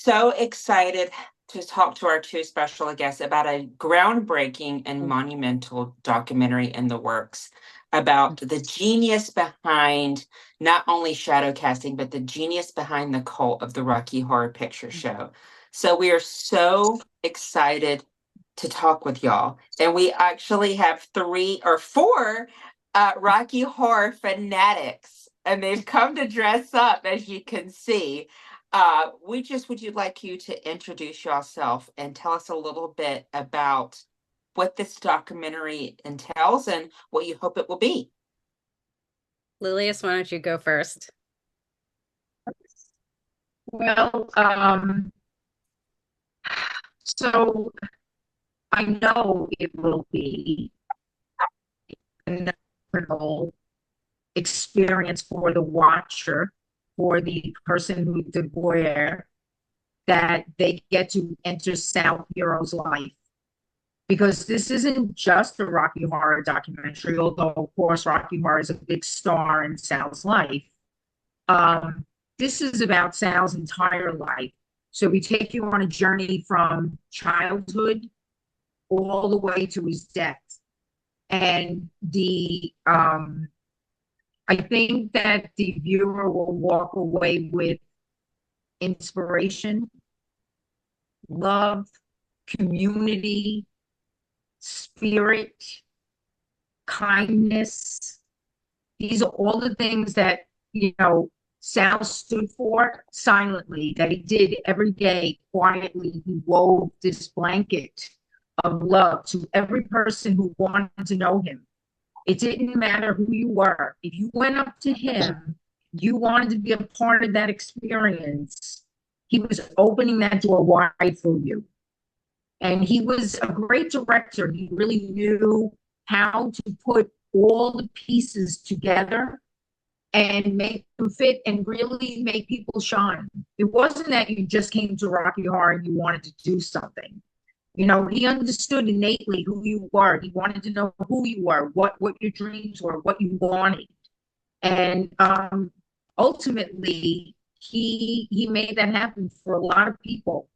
so excited to talk to our two special guests about a groundbreaking and monumental documentary in the works about the genius behind not only shadow casting, but the genius behind the cult of the Rocky Horror Picture Show. So we are so excited to talk with y'all. And we actually have three or four Rocky Horror fanatics, and they've come to dress up, as you can see. Would you like you to introduce yourself and tell us a little bit about what this documentary entails and what you hope it will be? Lillias, why don't you go first? Well, so I know it will be an phenomenal experience for the watcher, for the person who the voyeur, that they get to enter Sal Piro's life. Because this isn't just a Rocky Horror documentary, although of course Rocky Horror is a big star in Sal's life. This is about Sal's entire life. So we take you on a journey from childhood all the way to his death. And I think that the viewer will walk away with inspiration, love, community, spirit, kindness. These are all the things that, Sal stood for silently, that he did every day quietly. He wove this blanket of love to every person who wanted to know him. It didn't matter who you were. If you went up to him, you wanted to be a part of that experience, he was opening that door wide for you. And he was a great director. He really knew how to put all the pieces together and make them fit and really make people shine. It wasn't that you just came to Rocky Horror and you wanted to do something. He understood innately who you were. He wanted to know who you were, what your dreams were, what you wanted. And ultimately, he made that happen for a lot of people.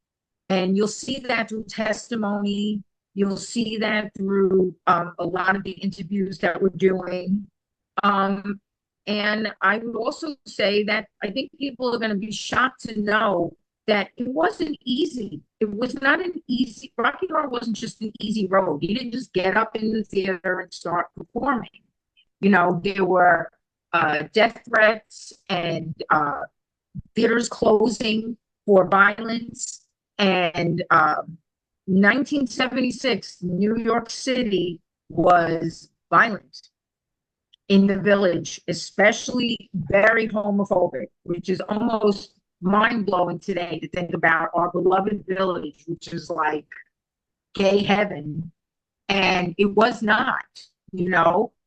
And you'll see that through testimony. You'll see that through a lot of the interviews that we're doing. And I would also say that I think people are going to be shocked to know that it wasn't easy. It was not an easy, Rocky Horror wasn't just an easy road. You didn't just get up in the theater and start performing. There were death threats and theaters closing for violence. And 1976, New York City was violent in the Village, especially very homophobic, which is almost mind-blowing today to think about our beloved Village, which is like gay heaven. And it was not.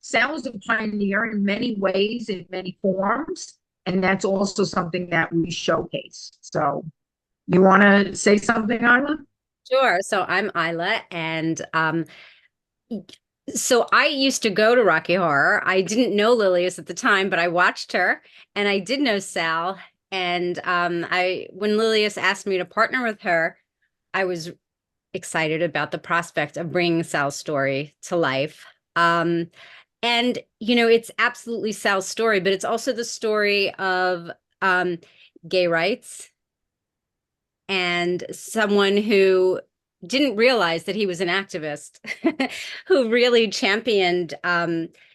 Sal was a pioneer in many ways, in many forms, and that's also something that we showcase. So you want to say something, Eila? Sure. So I'm Eila, and so I used to go to Rocky Horror. I didn't know Lillias at the time, but I watched her, and I did know Sal. And when Lillias asked me to partner with her, I was excited about the prospect of bringing Sal's story to life. And it's absolutely Sal's story, but it's also the story of gay rights and someone who didn't realize that he was an activist who really championed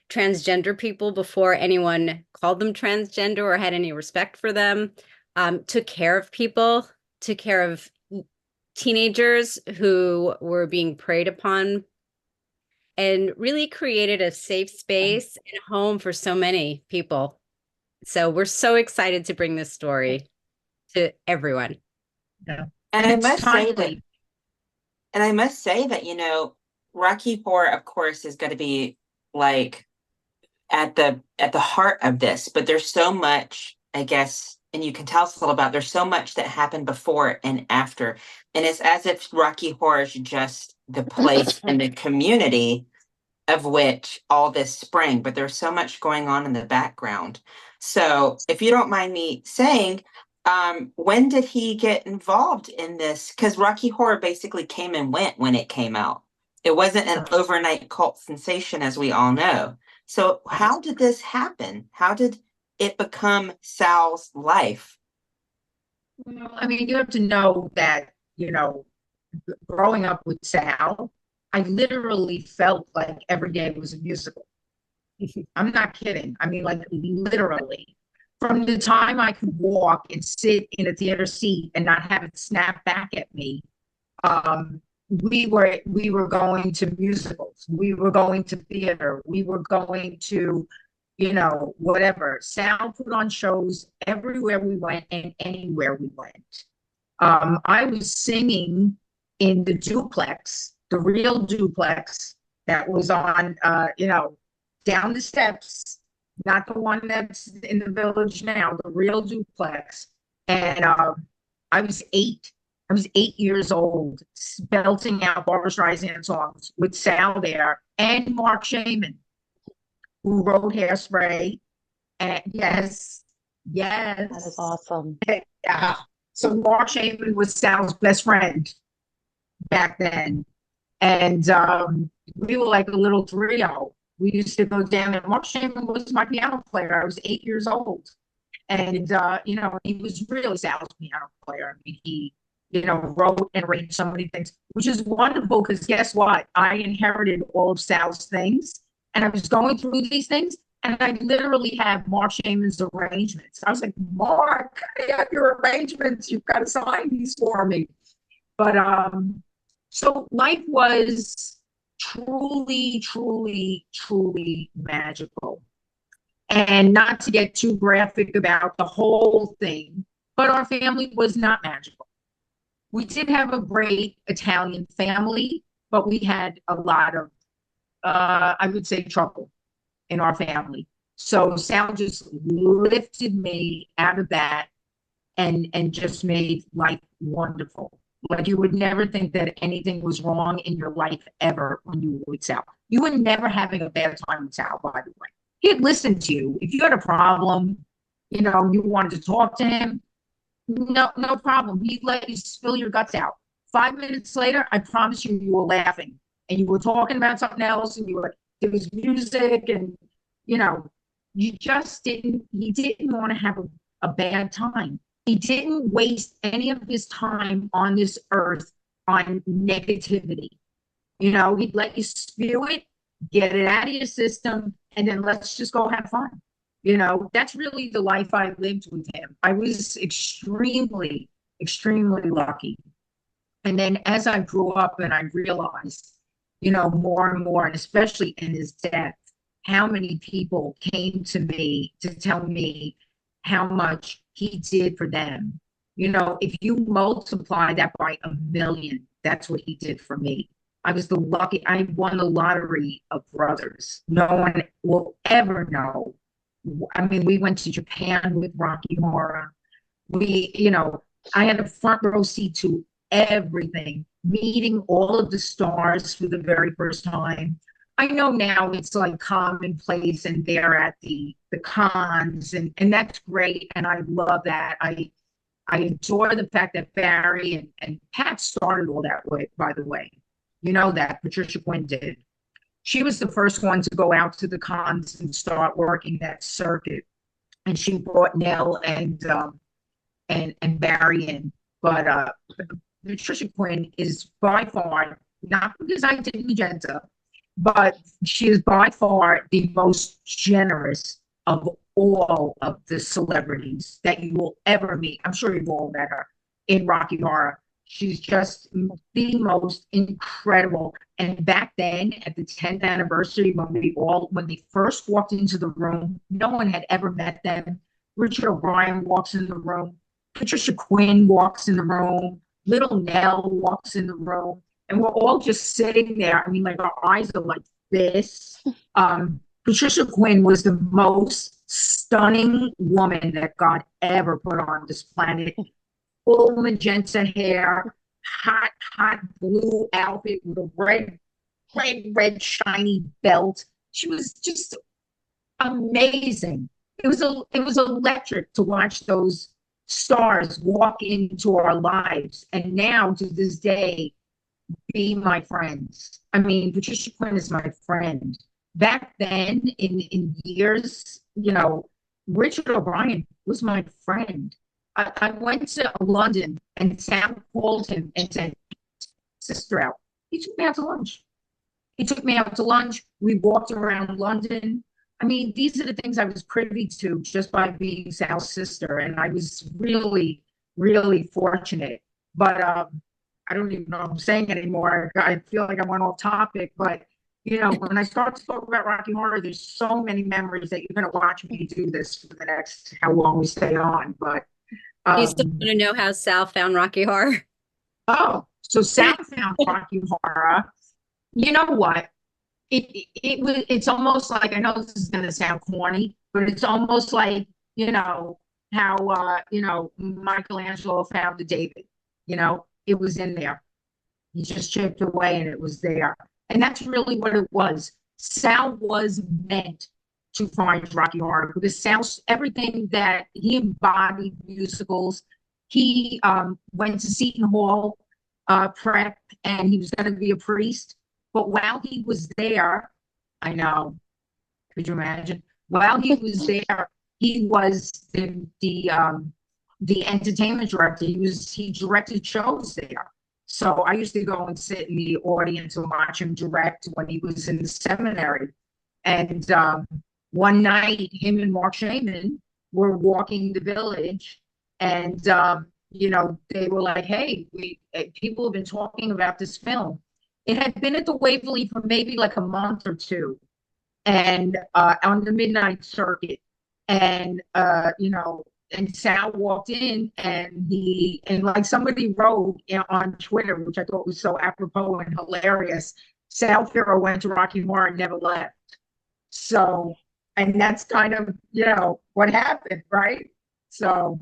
transgender people before anyone called them transgender or had any respect for them, took care of people, took care of teenagers who were being preyed upon, and really created a safe space and home for so many people. So we're so excited to bring this story to everyone. Yeah. And I must say that, Rocky Horror, of course, is going to be like at the heart of this, but there's so much, I guess, and you can tell us a little about, there's so much that happened before and after. And it's as if Rocky Horror is just the place in the community of which all this sprang, but there's so much going on in the background. So if you don't mind me saying, When did he get involved in this? Because Rocky Horror basically came and went when it came out. It wasn't an overnight cult sensation, as we all know. So how did this happen? How did it become Sal's life? Well, I mean, you have to know that, growing up with Sal, I literally felt like every day was a musical. I'm not kidding. I mean, like literally. From the time I could walk and sit in a theater seat and not have it snap back at me, we were going to musicals, we were going to theater, we were going to, whatever. Sal put on shows everywhere we went and anywhere we went. I was singing in the duplex, the real duplex that was on, down the steps, not the one that's in the village now, the real duplex. And I was eight. I was 8 years old, belting out Barbra Streisand songs with Sal there and Mark Shaman, who wrote Hairspray. And yes, yes. That is awesome. Yeah. So Mark Shaman was Sal's best friend back then. And we were like a little trio. We used to go down, and Mark Shaman was my piano player. I was 8 years old. And, he was really Sal's piano player. I mean, he, wrote and arranged so many things, which is wonderful because guess what? I inherited all of Sal's things, and I was going through these things, and I literally have Mark Shaman's arrangements. I was like, Mark, I have your arrangements. You've got to sign these for me. But so life was truly, truly, truly magical. And not to get too graphic about the whole thing, but our family was not magical. We did have a great Italian family, but we had a lot of, I would say, trouble in our family. So Sal just lifted me out of that and just made life wonderful. Like you would never think that anything was wrong in your life ever when you were with Sal. You were never having a bad time with Sal, by the way. He'd listen to you. If you had a problem, you wanted to talk to him, no problem. He'd let you spill your guts out. 5 minutes later, I promise you, you were laughing and you were talking about something else, and there was music, and you just he didn't want to have a bad time. He didn't waste any of his time on this earth on negativity. He'd let you spew it, get it out of your system, and then let's just go have fun. That's really the life I lived with him. I was extremely, extremely lucky. And then as I grew up and I realized, more and more, and especially in his death, how many people came to me to tell me how much he did for them. If you multiply that by 1,000,000, that's what he did for me. I won the lottery of brothers. No one will ever know. I mean, we went to Japan with Rocky Horror. I had a front row seat to everything, meeting all of the stars for the very first time. I know now it's like commonplace and they're at the cons, and that's great. And I love that. I adore the fact that Barry and Pat started all that way, by the way. That Patricia Quinn did. She was the first one to go out to the cons and start working that circuit. And she brought Nell and Barry in. But Patricia Quinn is by far, not because I did Magenta, but she is by far the most generous of all of the celebrities that you will ever meet. I'm sure you've all met her in Rocky Horror. She's just the most incredible. And back then, at the 10th anniversary, when they first walked into the room, no one had ever met them. Richard O'Brien walks in the room. Patricia Quinn walks in the room. Little Nell walks in the room. And we're all just sitting there. I mean, like our eyes are like this. Patricia Quinn was the most stunning woman that God ever put on this planet. Full magenta hair, hot blue outfit with a red shiny belt. She was just amazing. It was electric to watch those stars walk into our lives and now to this day be my friends. I mean, Patricia Quinn is my friend. Back then, in years, Richard O'Brien was my friend. I went to London and Sam called him and said, "Sister out." He took me out to lunch. He took me out to lunch. We walked around London. I mean, these are the things I was privy to just by being Sal's sister, and I was really, really fortunate. But I don't even know what I'm saying anymore. I feel like I went off topic, but when I start to talk about Rocky Horror, there's so many memories that you're going to watch me do this for the next how long we stay on. But You still want to know how Sal found Rocky Horror? so Sal found Rocky Horror. You know what? It's almost like, I know this is going to sound corny, but it's almost like how Michelangelo found the David. It was in there. He just chipped away and it was there. And that's really what it was. Sal was meant to find Rocky Horror because Sal, everything that he embodied musicals. He went to Seton Hall prep and he was going to be a priest. But while he was there, I know, could you imagine? While he was there, he was the entertainment director. He directed shows there. So I used to go and sit in the audience and watch him direct when he was in the seminary. And one night, him and Mark Shaman were walking the village, and they were like, "Hey, people have been talking about this film." It had been at the Waverly for maybe like a month or two, and on the midnight circuit, and and Sal walked in, and like somebody wrote on Twitter, which I thought was so apropos and hilarious. Sal Piro went to Rocky Horror and never left. So, and that's kind of what happened, right? So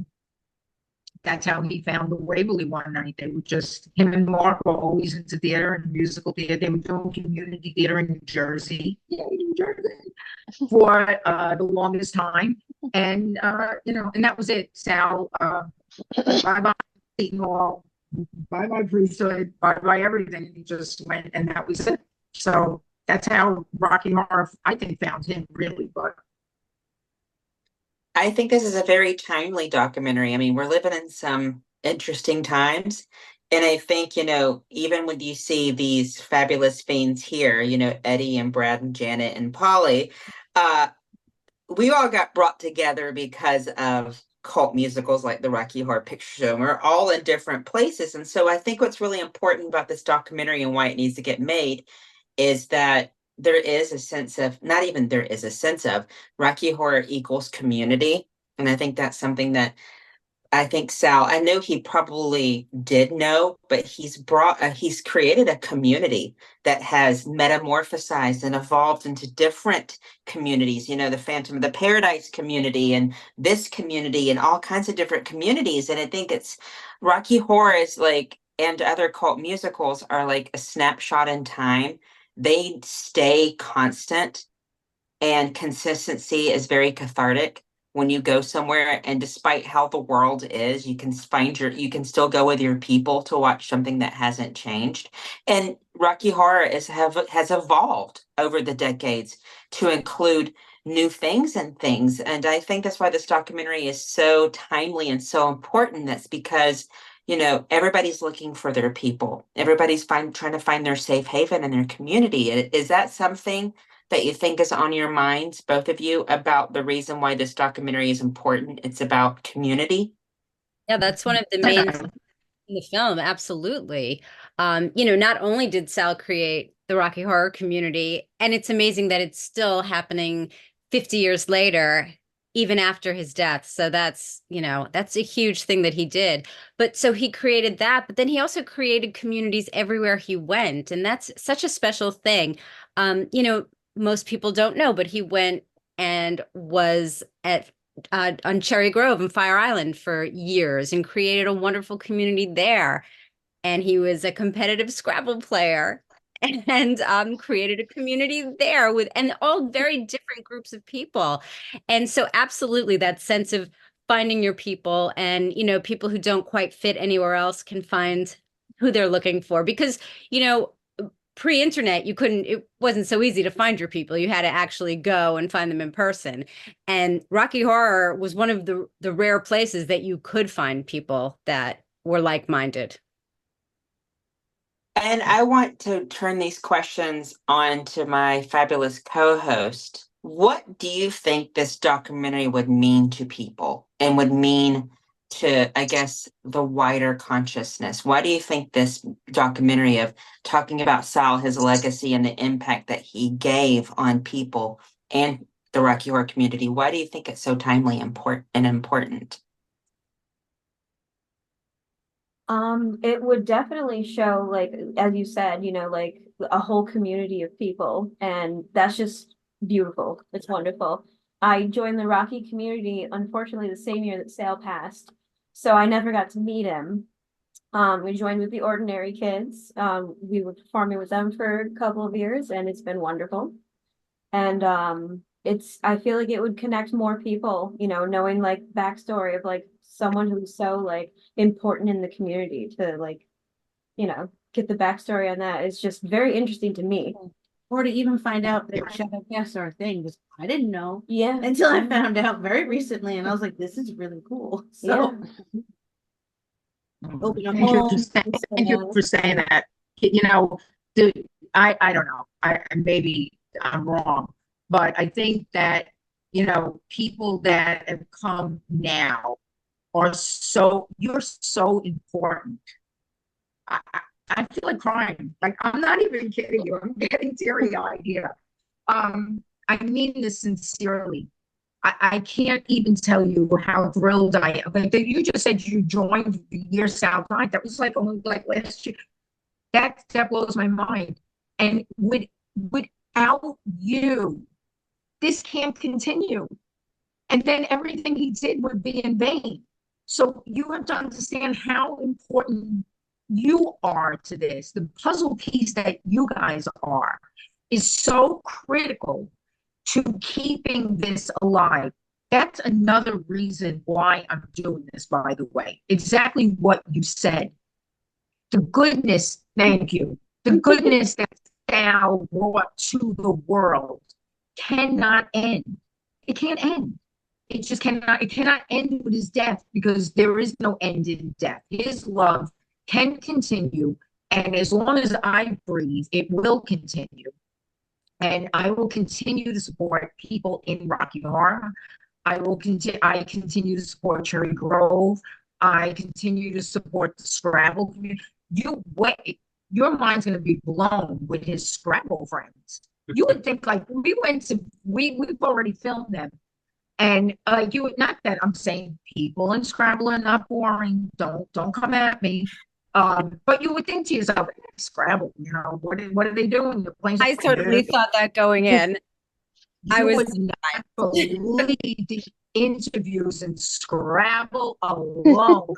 that's how he found the Waverly one night. They were just, him and Mark were always into theater and musical theater. They were doing community theater in New Jersey. Yeah, New Jersey. For the longest time. And and that was it. Sal, bye-bye Seton Hall, bye-bye priesthood, bye-bye everything. He just went and that was it. So that's how Rocky Horror, I think, found him really. But I think this is a very timely documentary. I mean, we're living in some interesting times. And I think, even when you see these fabulous fiends here, Eddie and Brad and Janet and Polly, uh, we all got brought together because of cult musicals like the Rocky Horror Picture Show. We're all in different places. And so I think what's really important about this documentary and why it needs to get made is that there is a sense of, not even there is a sense of, Rocky Horror equals community. And I think that's something that I think Sal, I know he probably did know, but he's created a community that has metamorphosized and evolved into different communities, the Phantom of the Paradise community and this community and all kinds of different communities. And I think it's Rocky Horror is like, and other cult musicals are like a snapshot in time. They stay constant, and consistency is very cathartic when you go somewhere, and despite how the world is, you can still go with your people to watch something that hasn't changed. And Rocky Horror has evolved over the decades to include new things and things. And I think that's why this documentary is so timely and so important. That's because everybody's looking for their people. Everybody's trying to find their safe haven in their community. Is that something that you think is on your minds, both of you, about the reason why this documentary is important? It's about community. Yeah, that's one of the main in the film. Absolutely. Not only did Sal create the Rocky Horror community, and it's amazing that it's still happening 50 years later, even after his death. So that's a huge thing that he did. But so he created that, but then he also created communities everywhere he went. And that's such a special thing. Most people don't know, but he went and was at on Cherry Grove and Fire Island for years and created a wonderful community there. And he was a competitive Scrabble player and created a community there with, and all very different groups of people. And so absolutely that sense of finding your people, and people who don't quite fit anywhere else can find who they're looking for, because pre-internet, it wasn't so easy to find your people. You had to actually go and find them in person, and Rocky Horror was one of the rare places that you could find people that were like-minded. And I want to turn these questions on to my fabulous co-host. What do you think this documentary would mean to people and would mean to, I guess, the wider consciousness? Why do you think this documentary of talking about Sal, his legacy, and the impact that he gave on people and the Rocky Horror community, why do you think it's so timely and important? It would definitely show, like, as you said, like a whole community of people, and that's just beautiful. It's wonderful. I joined the Rocky community, unfortunately, the same year that Sale passed, so I never got to meet him. We joined with the Ordinary Kids. We were performing with them for a couple of years, and it's been wonderful. And I feel like it would connect more people, knowing like backstory of like someone who's so like important in the community, to like, get the backstory on that is just very interesting to me. Or to even find out that shadow casts are a thing, because I didn't know Yeah. until I found out very recently, and I was like, this is really cool. So open a whole Thank you for saying that. I don't know. Maybe I'm wrong, but I think that people that have come now you're so important. I feel like crying. Like, I'm not even kidding you. I'm getting teary-eyed here. I mean this sincerely. I can't even tell you how thrilled I am. Like, you just said you joined the year South Night. That was like only like last year. That blows my mind. And without you, this can't continue. And then everything he did would be in vain. So you have to understand how important you are to this. The puzzle piece that you guys are is so critical to keeping this alive. That's another reason why I'm doing this, by the way. Exactly what you said. The goodness, thank you. The goodness that Sal brought to the world cannot end. It can't end. It cannot end with his death, because there is no end in death. His love can continue. And as long as I breathe, it will continue. And I will continue to support people in Rocky Horror. I continue to support Cherry Grove. I continue to support the Scrabble community. Your mind's going to be blown with his Scrabble friends. You would think, like, we've already filmed them. And not that I'm saying people in Scrabble are not boring. Don't come at me. But you would think to yourself, Scrabble, what are they doing? They're playing. I certainly thought that going in. I was would not believe the interviews in Scrabble alone.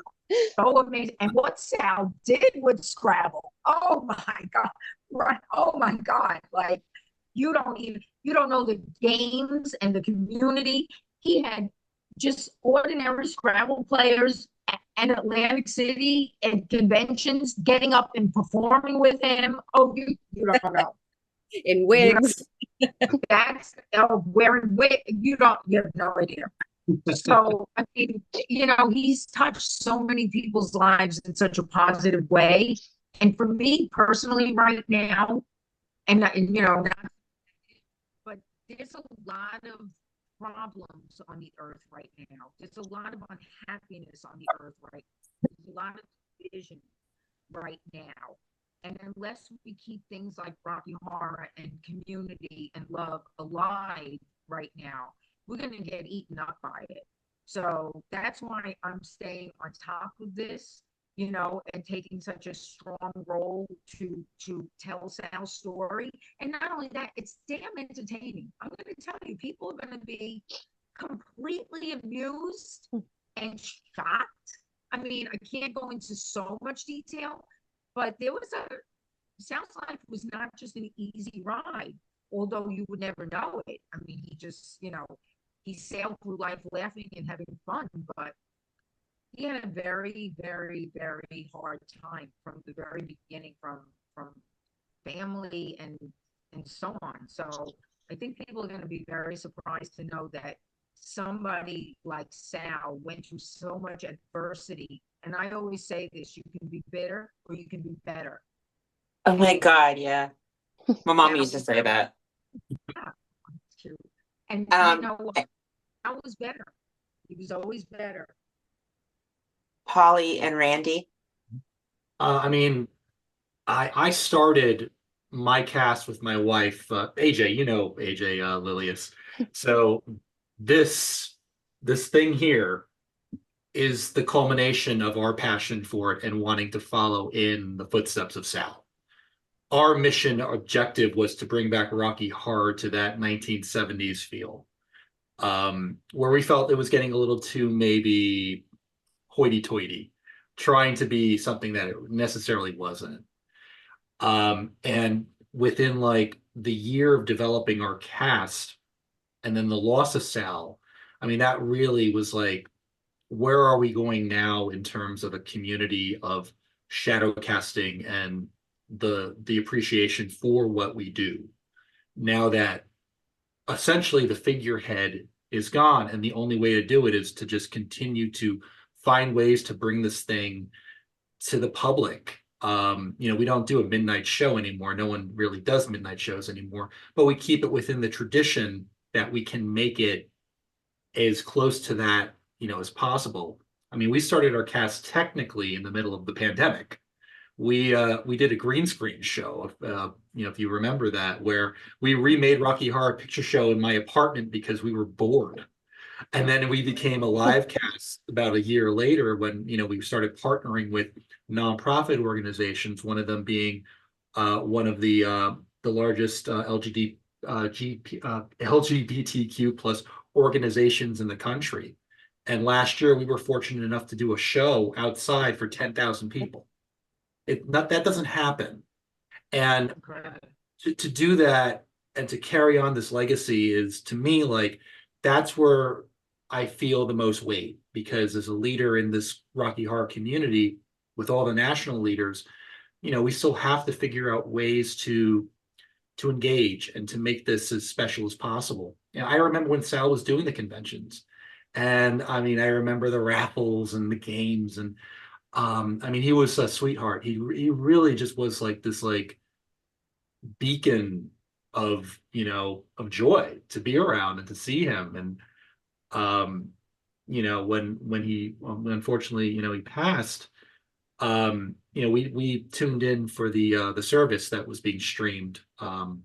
So amazing. And what Sal did with Scrabble. Oh my God. Right. Oh my God. Like, you don't know the games and the community. He had just ordinary Scrabble players in Atlantic City and conventions getting up and performing with him. Oh, you don't know. in wigs. That's wearing wig. You have no idea. So, I mean, he's touched so many people's lives in such a positive way. And for me personally, right now, but there's a lot of problems on the earth right now. There's a lot of unhappiness on the earth right now. There's a lot of division right now. And unless we keep things like Rocky Horror and community and love alive right now, we're going to get eaten up by it. So that's why I'm staying on top of this, and taking such a strong role to tell Sal's story. And not only that, it's damn entertaining. I'm going to tell you, people are going to be completely amused and shocked. I mean, I can't go into so much detail, but Sal's life was not just an easy ride, although you would never know it. I mean, he just, he sailed through life laughing and having fun, but he had a very, very, very hard time from the very beginning, from family and so on. So I think people are going to be very surprised to know that somebody like Sal went through so much adversity. And I always say this: you can be bitter or you can be better. Oh my God, yeah. My mom Sal used to was say that. yeah, true. And you Um, know what? Sal was better. He was always better. Polly and Randy. I mean, I started my cast with my wife, AJ. You know AJ, Lillias. So this this thing here is the culmination of our passion for it and wanting to follow in the footsteps of Sal. Our mission objective was to bring back Rocky Horror to that 1970s feel, where we felt it was getting a little too maybe hoity-toity, trying to be something that it necessarily wasn't. And within like the year of developing our cast and then the loss of Sal, I mean, that really was like, where are we going now in terms of a community of shadow casting and the appreciation for what we do now that essentially the figurehead is gone, and the only way to do it is to just continue to find ways to bring this thing to the public. We don't do a midnight show anymore. No one really does midnight shows anymore, but we keep it within the tradition that we can make it as close to that, as possible. I mean, we started our cast technically in the middle of the pandemic. We did a green screen show, if you remember that, where we remade Rocky Horror Picture Show in my apartment because we were bored. And then we became a live cast about a year later when, we started partnering with nonprofit organizations, one of them being one of the largest LGBTQ plus organizations in the country. And last year we were fortunate enough to do a show outside for 10,000 people. That doesn't happen. And to do that and to carry on this legacy is, to me, like, that's where I feel the most weight, because as a leader in this Rocky Horror community with all the national leaders, we still have to figure out ways to engage and to make this as special as possible. I remember when Sal was doing the conventions, and I mean, I remember the raffles and the games, and I mean, he was a sweetheart. He really just was like this like beacon of joy to be around and to see him. And when unfortunately, he passed, we tuned in for the service that was being streamed from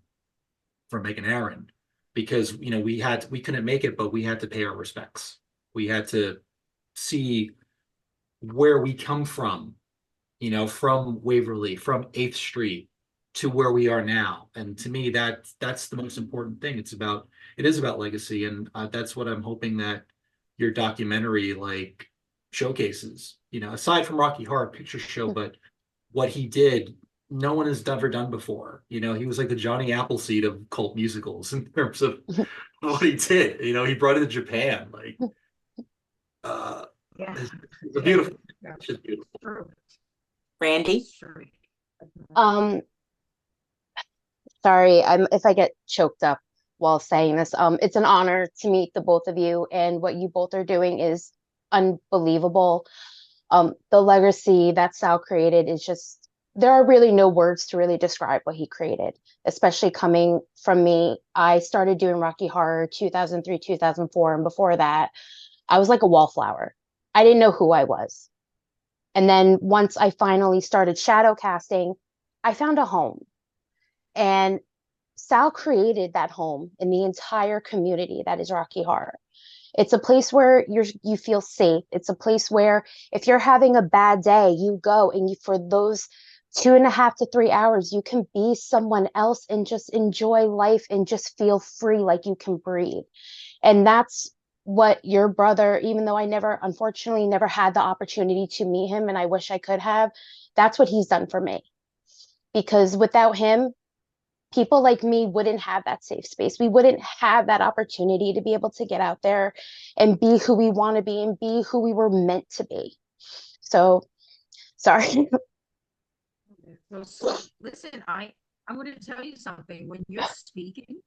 Megan Aaron, because we couldn't make it, but we had to pay our respects. We had to see where we come from, from Waverly, from 8th Street to where we are now. And to me, that's the most important thing. It is about legacy. And that's what I'm hoping that your documentary like showcases, aside from Rocky Horror Picture Show, but what he did, no one has ever done before. He was like the Johnny Appleseed of cult musicals in terms of what he did. He brought it to Japan. Like, Yeah. it's a beautiful, it's just beautiful. Randy? Um, Sorry, if I get choked up while saying this. It's an honor to meet the both of you, and what you both are doing is unbelievable. The legacy that Sal created is just, there are really no words to really describe what he created, especially coming from me. I started doing Rocky Horror 2003, 2004, and before that, I was like a wallflower. I didn't know who I was. And then once I finally started shadow casting, I found a home. And Sal created that home in the entire community that is Rocky Horror. It's a place where you feel safe. It's a place where if you're having a bad day, you go and for those 2.5 to 3 hours, you can be someone else and just enjoy life and just feel free, like you can breathe. And that's what your brother, even though I unfortunately never had the opportunity to meet him, and I wish I could have, that's what he's done for me. Because without him, people like me wouldn't have that safe space. We wouldn't have that opportunity to be able to get out there and be who we want to be and be who we were meant to be. So, sorry. So listen, I'm going to tell you something. When you're speaking,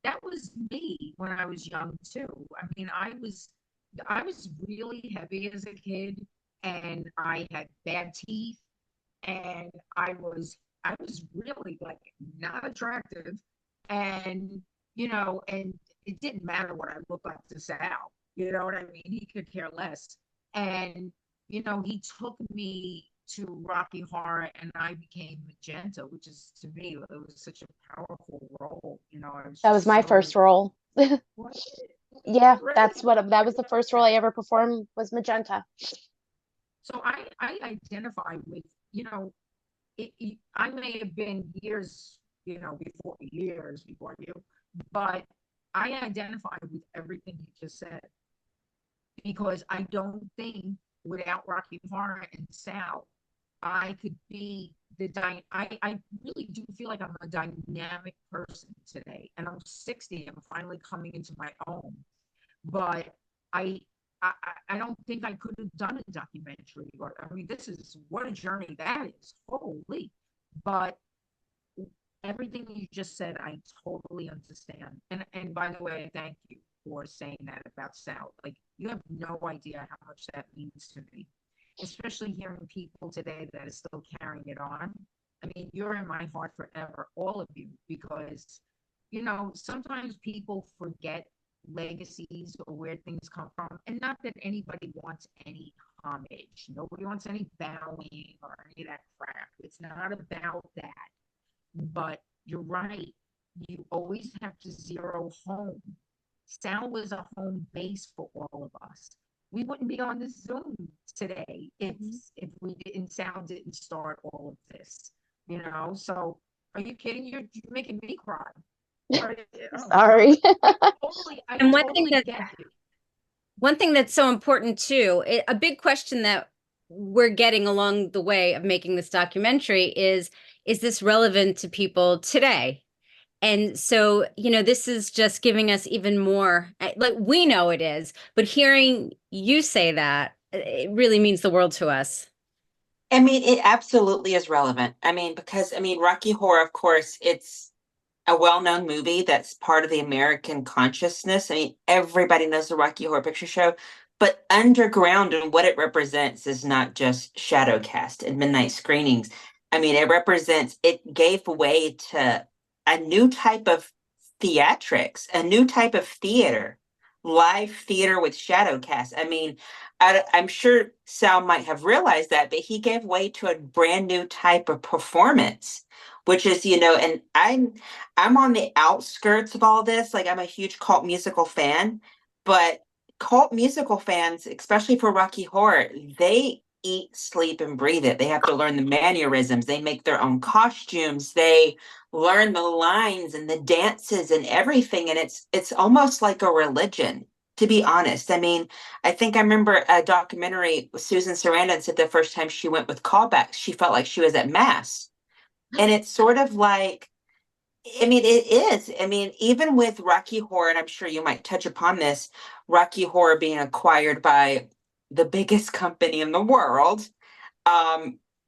that was me when I was young too. I mean, I was really heavy as a kid, and I had bad teeth, and I was really like not attractive, and and it didn't matter what I looked like to Sal. You know what I mean? He could care less, and he took me to Rocky Horror, and I became Magenta, which is to me it was such a powerful role. I was That was just my so first role. what Yeah, really. that was the first role I ever performed was Magenta. So I identify with I may have been years before you, but I identify with everything you just said because I don't think without Rocky Horror and Sal, I could be I really do feel like I'm a dynamic person today, and I'm 60. I'm finally coming into my own, but I. I don't think I could have done a documentary. Or I mean, this is what a journey that is. Holy! But everything you just said, I totally understand. And by the way, thank you for saying that about Sal. Like you have no idea how much that means to me, especially hearing people today that are still carrying it on. I mean, you're in my heart forever, all of you, because sometimes people forget legacies or where things come from, and not that anybody wants any homage. Nobody wants any bowing or any of that crap. It's not about that. But you're right. You always have to zero home. Sal was a home base for all of us. We wouldn't be on this Zoom today if we didn't Sal didn't start all of this. So are you kidding? You're making me cry. Oh my God. Sorry. I And totally get it. one thing that's so important too, a big question that we're getting along the way of making this documentary is this relevant to people today? And so, this is just giving us even more, like we know it is, but hearing you say that, it really means the world to us. I mean, it absolutely is relevant. I mean, because Rocky Horror, of course, it's a well-known movie that's part of the American consciousness. I mean, everybody knows the Rocky Horror Picture Show, but underground and what it represents is not just shadow cast and midnight screenings. I mean, it gave way to a new type of theatrics, a new type of theater, live theater with shadow cast. I mean, I'm sure Sal might have realized that, but he gave way to a brand new type of performance, which is, and I'm on the outskirts of all this. Like I'm a huge cult musical fan, but cult musical fans, especially for Rocky Horror, they eat, sleep, and breathe it. They have to learn the mannerisms. They make their own costumes. They learn the lines and the dances and everything. And it's almost like a religion, to be honest. I mean, I think I remember a documentary with Susan Sarandon said the first time she went with callbacks, she felt like she was at mass. And it's sort of like, I mean, it is. I mean, even with Rocky Horror, and I'm sure you might touch upon this, Rocky Horror being acquired by the biggest company in the world,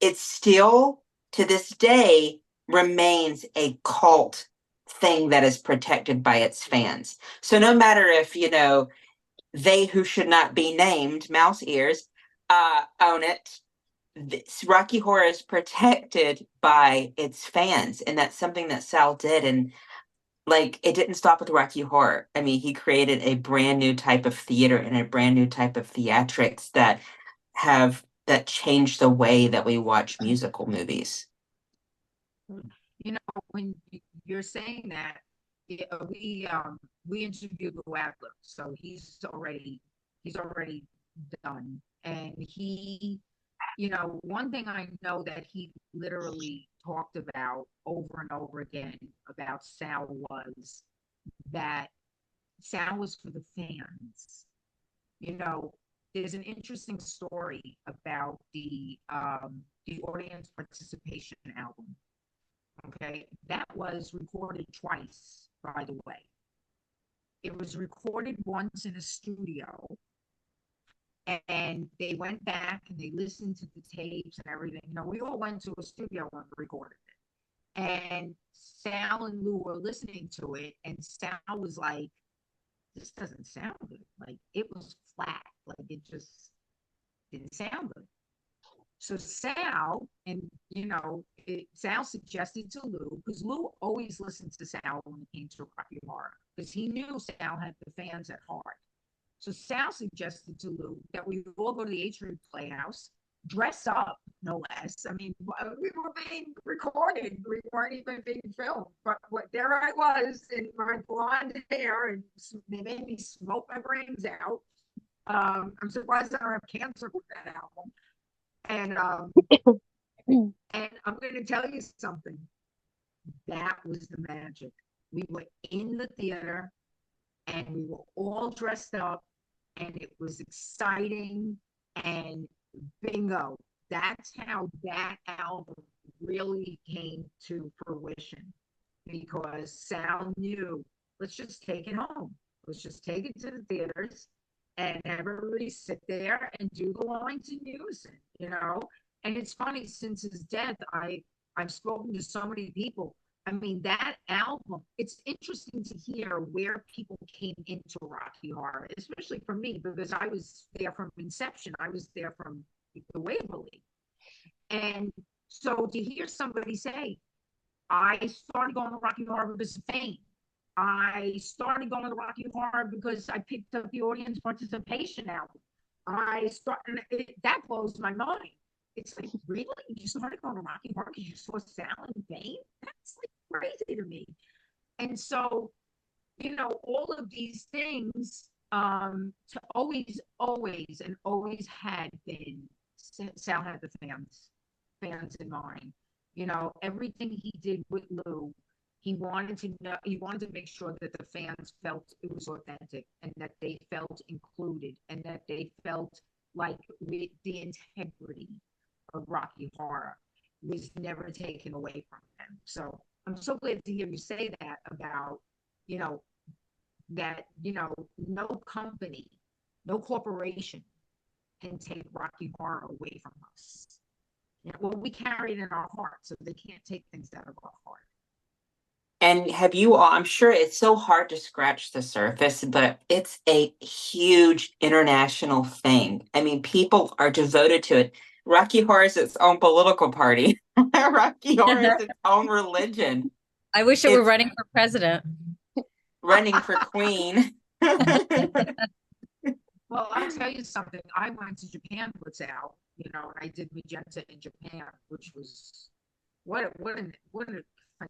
it still to this day remains a cult thing that is protected by its fans. So no matter if, they who should not be named, mouse ears, own it, this Rocky Horror is protected by its fans, and that's something that Sal did. And like, it didn't stop with Rocky Horror. I mean, he created a brand new type of theater and a brand new type of theatrics that changed the way that we watch musical movies. When you're saying that, we interviewed Lou Adler, so he's already done, and one thing I know that he literally talked about over and over again about Sal was that Sal was for the fans. There's an interesting story about the audience participation album. Okay, that was recorded twice, by the way. It was recorded once in a studio, and they went back and they listened to the tapes and everything. You know, we all went to a studio and recorded it. And Sal and Lou were listening to it, and Sal was like, "This doesn't sound good." Like, it was flat. Like, it just didn't sound good. So Sal, and Sal suggested to Lou, because Lou always listened to Sal when it came to Rocky Horror, because he knew Sal had the fans at heart. So Sal suggested to Lou that we all go to the Atrium Playhouse, dress up, no less. I mean, we were being recorded. We weren't even being filmed. But there I was in my blonde hair, and they made me smoke my brains out. I'm surprised I don't have cancer with that album. And and I'm going to tell you something. That was the magic. We were in the theater, and we were all dressed up, and it was exciting, and bingo. That's how that album really came to fruition, because Sal knew, let's just take it home. Let's just take it to the theaters and everybody sit there and do the lines in unison, you know? And it's funny, since his death, I've spoken to so many people. I mean, that album, it's interesting to hear where people came into Rocky Horror, especially for me, because I was there from inception. I was there from the Waverly. And so to hear somebody say, I started going to Rocky Horror because of fame. I started going to Rocky Horror because I picked up the audience participation album. That blows my mind. It's like, really? You started going to Rocky Horror because you saw Sal and Fame? That's like crazy to me. And so, all of these things, to always and always had been, Sal had the fans in mind. Everything he did with Lou, he wanted to make sure that the fans felt it was authentic, and that they felt included, and that they felt like the integrity of Rocky Horror was never taken away from them. So I'm so glad to hear you say that about, no company, no corporation can take Rocky Horror away from us. Well, we carry it in our heart, so they can't take things out of our heart. And have you all, I'm sure it's so hard to scratch the surface, but it's a huge international thing. I mean, people are devoted to it. Rocky Horror is its own political party. Rocky Horror is its own religion. I wish it were running for president. Running for queen. Well, I'll tell you something. I went to Japan with Sal, and I did Magenta in Japan, which was what a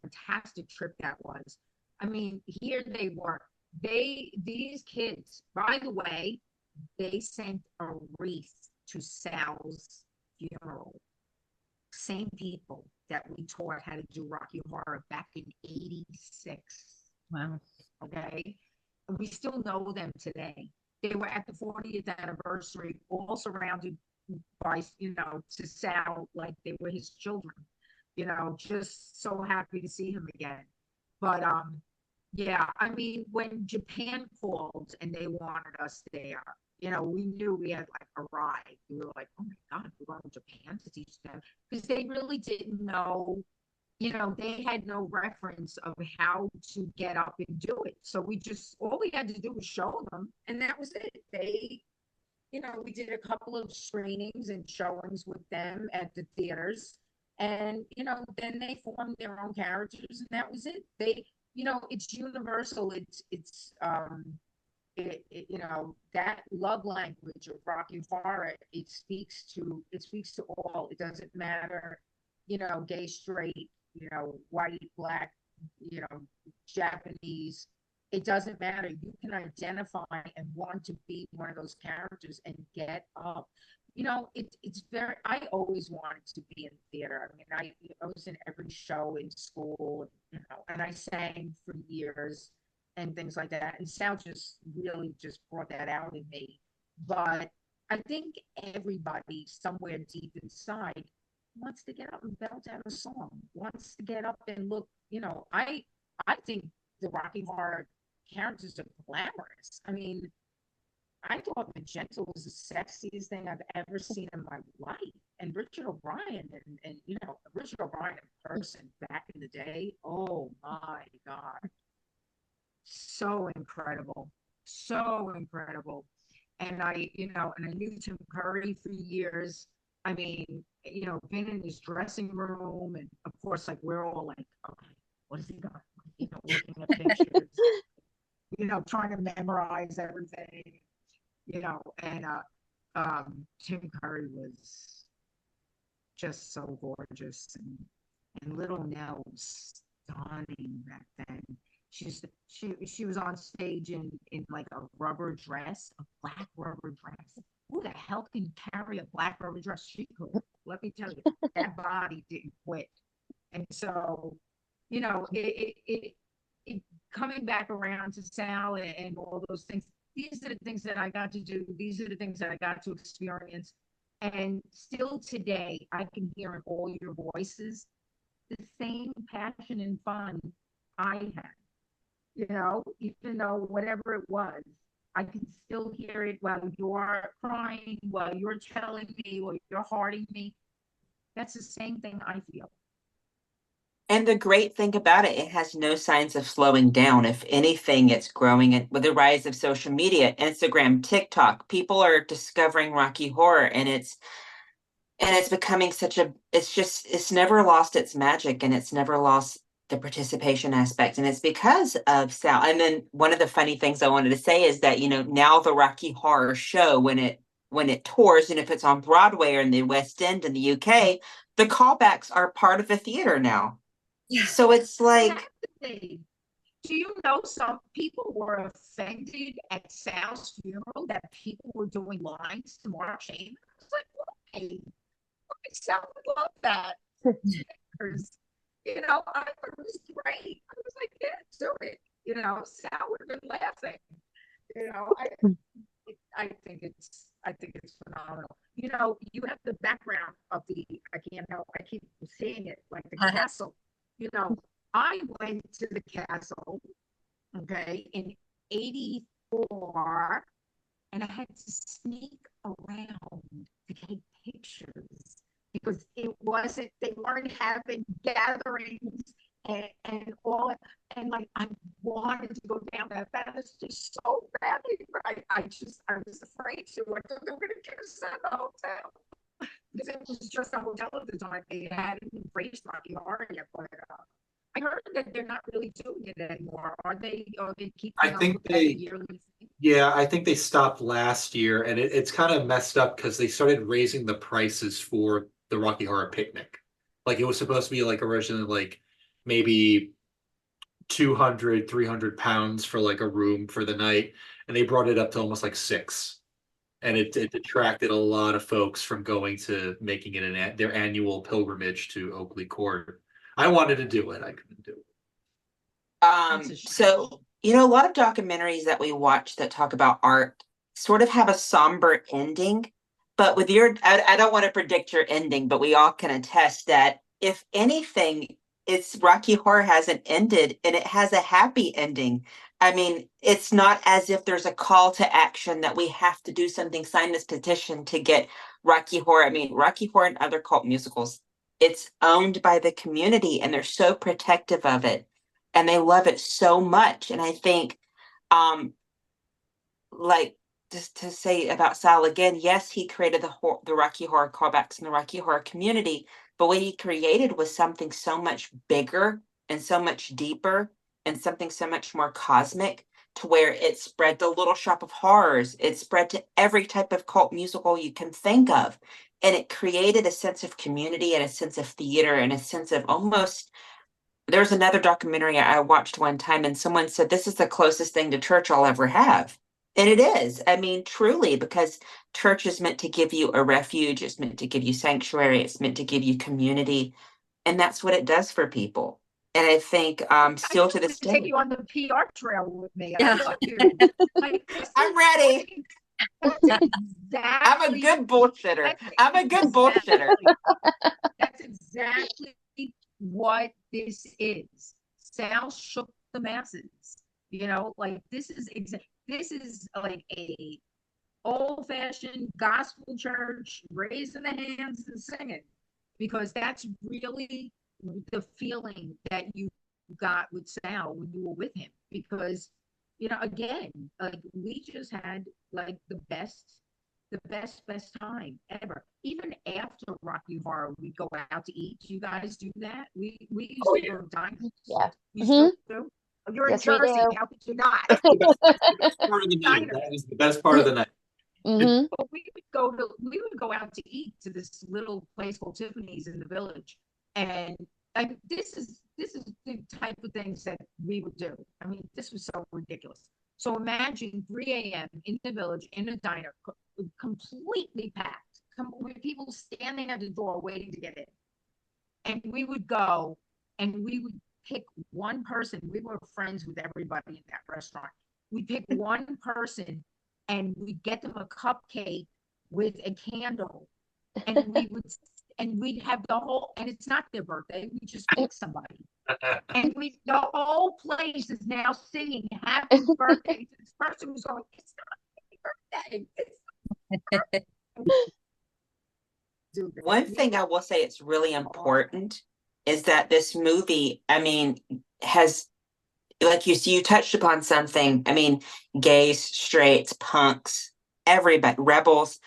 fantastic trip that was. I mean, here they were. These kids, by the way, they sent a wreath to Sal's funeral. Same people that we taught how to do Rocky Horror back in '86. Wow. Okay. And we still know them today. They were at the 40th anniversary, all surrounded by, to Sal like they were his children. Just so happy to see him again. But yeah, I mean, when Japan called and they wanted us there, we knew we had like a ride. We were like, oh my God, we're going to Japan to teach them, because they really didn't know. They had no reference of how to get up and do it. So all we had to do was show them, and that was it. We did a couple of screenings and showings with them at the theaters, and, then they formed their own characters, and that was it. It's universal. That love language of Rocky Horror, it speaks to all. It doesn't matter, gay, straight, white, black, Japanese. It doesn't matter. You can identify and want to be one of those characters and get up. It's very, I always wanted to be in theater. I mean, I was in every show in school, and I sang for years and things like that. And Sal just really just brought that out in me. But I think everybody somewhere deep inside wants to get up and belt out a song, wants to get up and look, I think the Rocky Horror characters are glamorous. I mean, I thought Magenta was the sexiest thing I've ever seen in my life. And Richard O'Brien and Richard O'Brien in person back in the day, oh my God. So incredible. So incredible. And I knew Tim Curry for years. I mean, been in his dressing room, and of course, like we're all like, okay, what has he got? Looking at pictures, trying to memorize everything, and Tim Curry was just so gorgeous, and little Nell was stunning back then. She was on stage in like a rubber dress, a black rubber dress. Who the hell can carry a black rubber dress? She could. Let me tell you, that body didn't quit. And so, it coming back around to Sal and all those things. These are the things that I got to do. These are the things that I got to experience. And still today, I can hear in all your voices the same passion and fun I had. Even though whatever it was, I can still hear it while you're crying, while you're telling me, while you're hearting me. That's the same thing I feel. And the great thing about it, it has no signs of slowing down. If anything, it's growing. And with the rise of social media, Instagram, TikTok, people are discovering Rocky Horror, and it's becoming it's never lost its magic, and it's never lost the participation aspect. And it's because of Sal. And then one of the funny things I wanted to say is that, now the Rocky Horror Show, when it tours, and if it's on Broadway or in the West End in the UK, the callbacks are part of the theater now. Yeah. So it's like, do you know some people were offended at Sal's funeral that people were doing lines to Mark Shane? I was like, why? Sal would love that. I thought it was great. I was like, yeah, do it. Sal would have been laughing. I think it's phenomenal. You have the background of I can't help, I keep seeing it, like the castle. I went to the castle, okay, in '84, and I had to sneak around to take pictures because they weren't having gatherings and all, and like I wanted to go down that fast just so badly, but I was afraid to. I thought they were going to get us at the hotel because it was just a hotel at the time. They hadn't embraced Rocky Horror yet, but I heard that they're not really doing it anymore. Are they? Are they keeping I think they, yeah, I think they stopped last year, and it's kind of messed up because they started raising the prices for the Rocky Horror Picnic. Like it was supposed to be like originally like maybe 200, 300 pounds for like a room for the night, and they brought it up to almost like 6. And it detracted a lot of folks from going to making it their annual pilgrimage to Oakley Court. I wanted to do it. I couldn't do it. So, a lot of documentaries that we watch that talk about art sort of have a somber ending. But with I don't want to predict your ending, but we all can attest that if anything, it's Rocky Horror hasn't ended, and it has a happy ending. I mean, it's not as if there's a call to action that we have to do something, sign this petition to get Rocky Horror. I mean, Rocky Horror and other cult musicals, it's owned by the community, and they're so protective of it, and they love it so much. And I think, like, just to say about Sal again, yes, he created the Rocky Horror callbacks in the Rocky Horror community, but what he created was something so much bigger and so much deeper and something so much more cosmic, to where it spread the Little Shop of Horrors. It spread to every type of cult musical you can think of. And it created a sense of community and a sense of theater and a sense of almost, there's another documentary I watched one time, and someone said, this is the closest thing to church I'll ever have. And it is. I mean, truly, because church is meant to give you a refuge. It's meant to give you sanctuary. It's meant to give you community. And that's what it does for people. And I think still to this day. Take you on the PR trail with me. Yeah. I love you. I'm ready. I'm a good bullshitter. I'm a good bullshitter. That's exactly what this is. Sal shook the masses. You know, like this is like a old-fashioned gospel church, raising the hands and singing, because that's really the feeling that you got with Sal when you were with him. Because, you know, again, like we just had like the best time ever. Even after Rocky Horror, we go out to eat. You guys do that? We used to go to diners. Yeah. You still do? You're in Yes, we Jersey. do. How could you not? Part of the night. That was the best part of the night. Hmm. But we would go out to eat to this little place called Tiffany's in the village. And like this is the type of things that we would do. I mean, this was so ridiculous. So imagine 3 a.m. in the village in a diner, completely packed, with people standing at the door waiting to get in. And we would go and we would pick one person. We were friends with everybody in that restaurant. We pick one person and we get them a cupcake with a candle, and we'd have the whole, and it's not their birthday, we just pick somebody, and the whole place is now singing happy birthday to this person who's going, it's not my birthday, One thing I will say it's really important is that this movie, I mean, has, like you touched upon something. I mean, gays, straights, punks, everybody, rebels,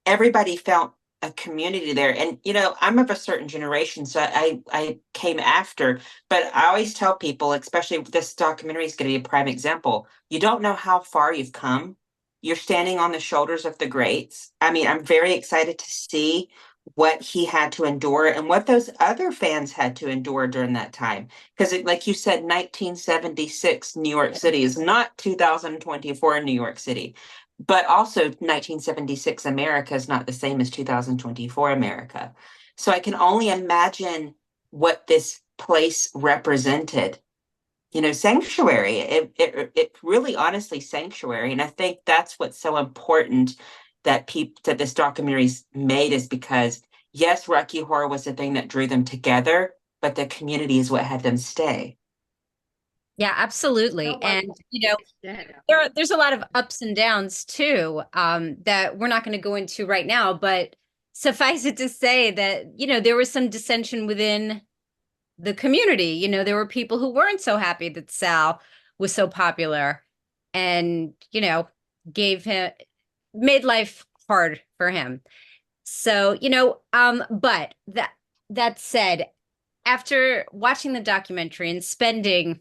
everybody felt a community there. And I'm of a certain generation, so I came after. But I always tell people, especially this documentary is going to be a prime example. You don't know how far you've come. You're standing on the shoulders of the greats. I mean, I'm very excited to see what he had to endure and what those other fans had to endure during that time. Because, like you said, 1976 New York City is not 2024 New York City, but also 1976 America is not the same as 2024 America. So I can only imagine what this place represented. Sanctuary. It really, honestly, sanctuary. And I think that's what's so important that this documentary's made, is because yes, Rocky Horror was the thing that drew them together, but the community is what had them stay. Yeah, absolutely. And there's a lot of ups and downs too, that we're not going to go into right now, but suffice it to say that, there was some dissension within the community. There were people who weren't so happy that Sal was so popular and, gave him made life hard for him. So, but that said, after watching the documentary and spending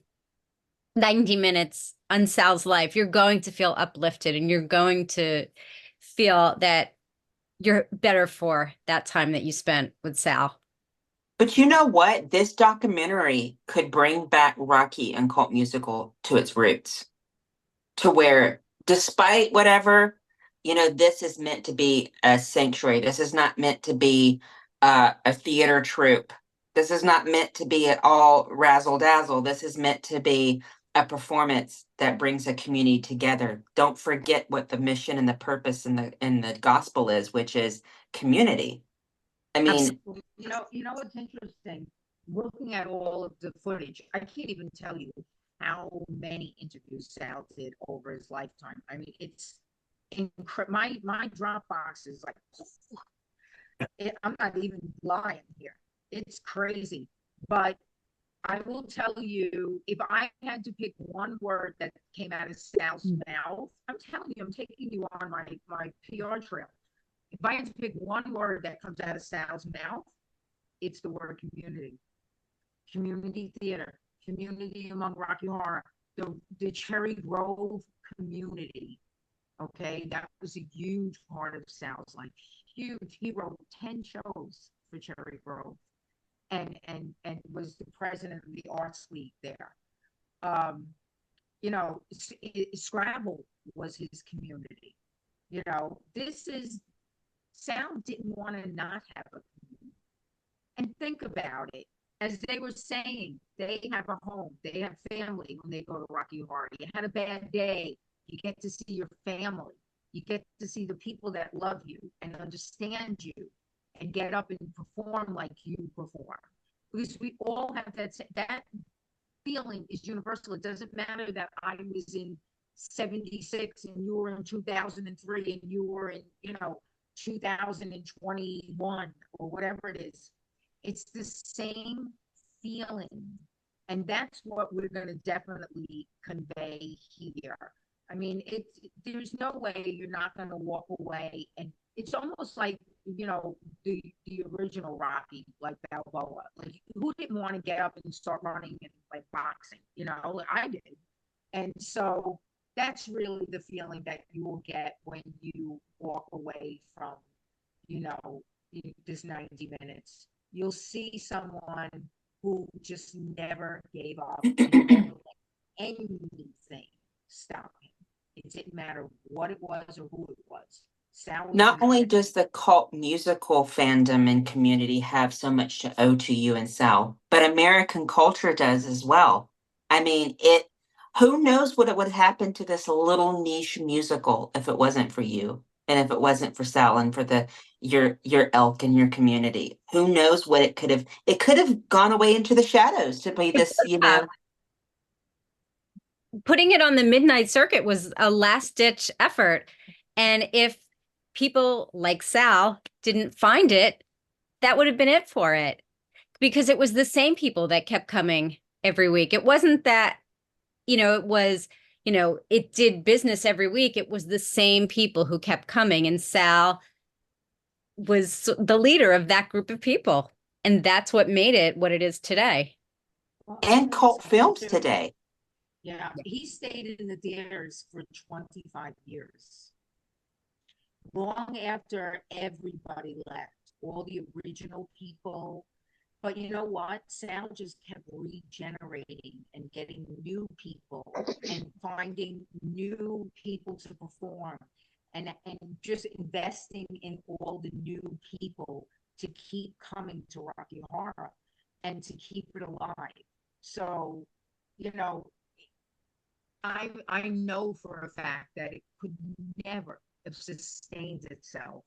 90 minutes on Sal's life, you're going to feel uplifted and you're going to feel that you're better for that time that you spent with Sal. But you know what? This documentary could bring back Rocky and cult musical to its roots, to where, despite whatever, this is meant to be a sanctuary. This is not meant to be a theater troupe. This is not meant to be at all razzle dazzle. This is meant to be a performance that brings a community together. Don't forget what the mission and the purpose and the gospel is, which is community. I mean, what's interesting? Looking at all of the footage, I can't even tell you how many interviews Sal did over his lifetime. I mean, it's my Dropbox is like, I'm not even lying here. It's crazy. But I will tell you, if I had to pick one word that came out of Sal's mouth, I'm telling you, I'm taking you on my PR trail. If I had to pick one word that comes out of Sal's mouth, it's the word community. Community theater, community among Rocky Horror, the Cherry Grove community. Okay, that was a huge part of Sal's life. Huge. He wrote 10 shows for Cherry Grove, and was the president of the Arts League there. Scrabble was his community. This is Sal didn't want to not have a community. And think about it. As they were saying, they have a home, they have family when they go to Rocky Horror. You had a bad day, you get to see your family. You get to see the people that love you and understand you and get up and perform like you perform. Because we all have that feeling is universal. It doesn't matter that I was in 76 and you were in 2003 and you were in, 2021 or whatever it is. It's the same feeling. And that's what we're going to definitely convey here. I mean, there's no way you're not going to walk away. And it's almost like, the original Rocky, like Balboa. Like, who didn't want to get up and start running and like boxing? I did. And so that's really the feeling that you will get when you walk away from, this 90 minutes. You'll see someone who just never gave up and never let anything stop him. It didn't matter what it was or who it was. Not only does the cult musical fandom and community have so much to owe to you and Sal, but American culture does as well. I mean, who knows what it would happen to this little niche musical if it wasn't for you and if it wasn't for Sal and for your elk and your community. Who knows what it could have gone away into the shadows to be this, Putting it on the midnight circuit was a last ditch effort. And if people like Sal didn't find it, that would have been it for it, because it was the same people that kept coming every week. It wasn't that, it was, it did business every week. It was the same people who kept coming, and Sal was the leader of that group of people. And that's what made it what it is today. And cult films today. Yeah, he stayed in the theaters for 25 years. Long after everybody left, all the original people. But you know what? Sal just kept regenerating and getting new people and finding new people to perform and just investing in all the new people to keep coming to Rocky Horror and to keep it alive. So, I know for a fact that it could never have sustained itself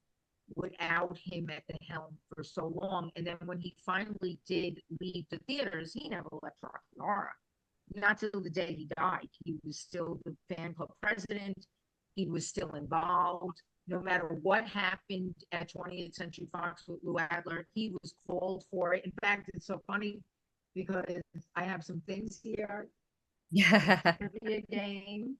without him at the helm for so long. And then when he finally did leave the theaters, he never left Rocky Horror. Not till the day he died. He was still the fan club president. He was still involved. No matter what happened at 20th Century Fox with Lou Adler, he was called for it. In fact, it's so funny because I have some things here. Yeah. Trivia game.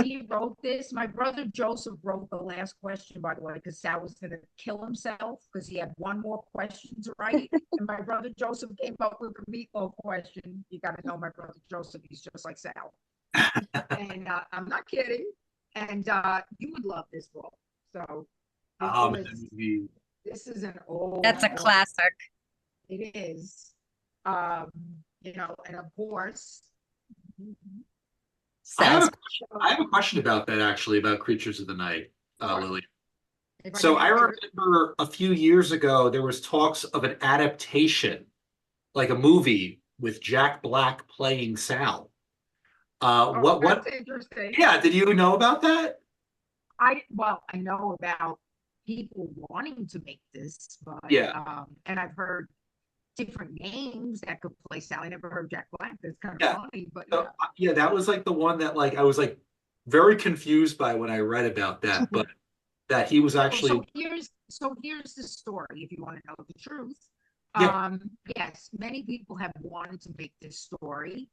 He wrote this. My brother Joseph wrote the last question, by the way, because Sal was going to kill himself because he had one more question to write. And my brother Joseph came up with a meatloaf question. You got to know my brother Joseph. He's just like Sal. And I'm not kidding. And you would love this book. So this is an old. That's a classic. It is. And of course. I have a question about that, actually, about Creatures of the Night, Lily. So I remember a few years ago, there was talks of an adaptation, like a movie with Jack Black playing Sal. That's interesting. Yeah, did you know about that? I know about people wanting to make this, but and I've heard different names that could play Sal. I never heard Jack Black. That's kind of funny, but so, that was like the one that I was like very confused by when I read about that, but that he was actually. So here's the story. If you want to know the truth, yes, many people have wanted to make this story,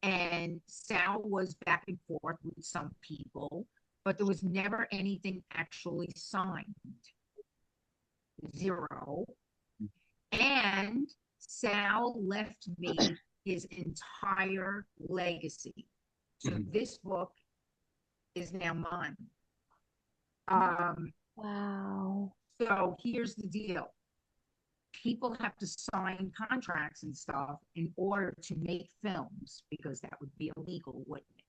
and Sal was back and forth with some people, but there was never anything actually signed. Zero. And Sal left me his entire legacy. So this book is now mine. Wow. So here's the deal. People have to sign contracts and stuff in order to make films because that would be illegal, wouldn't it?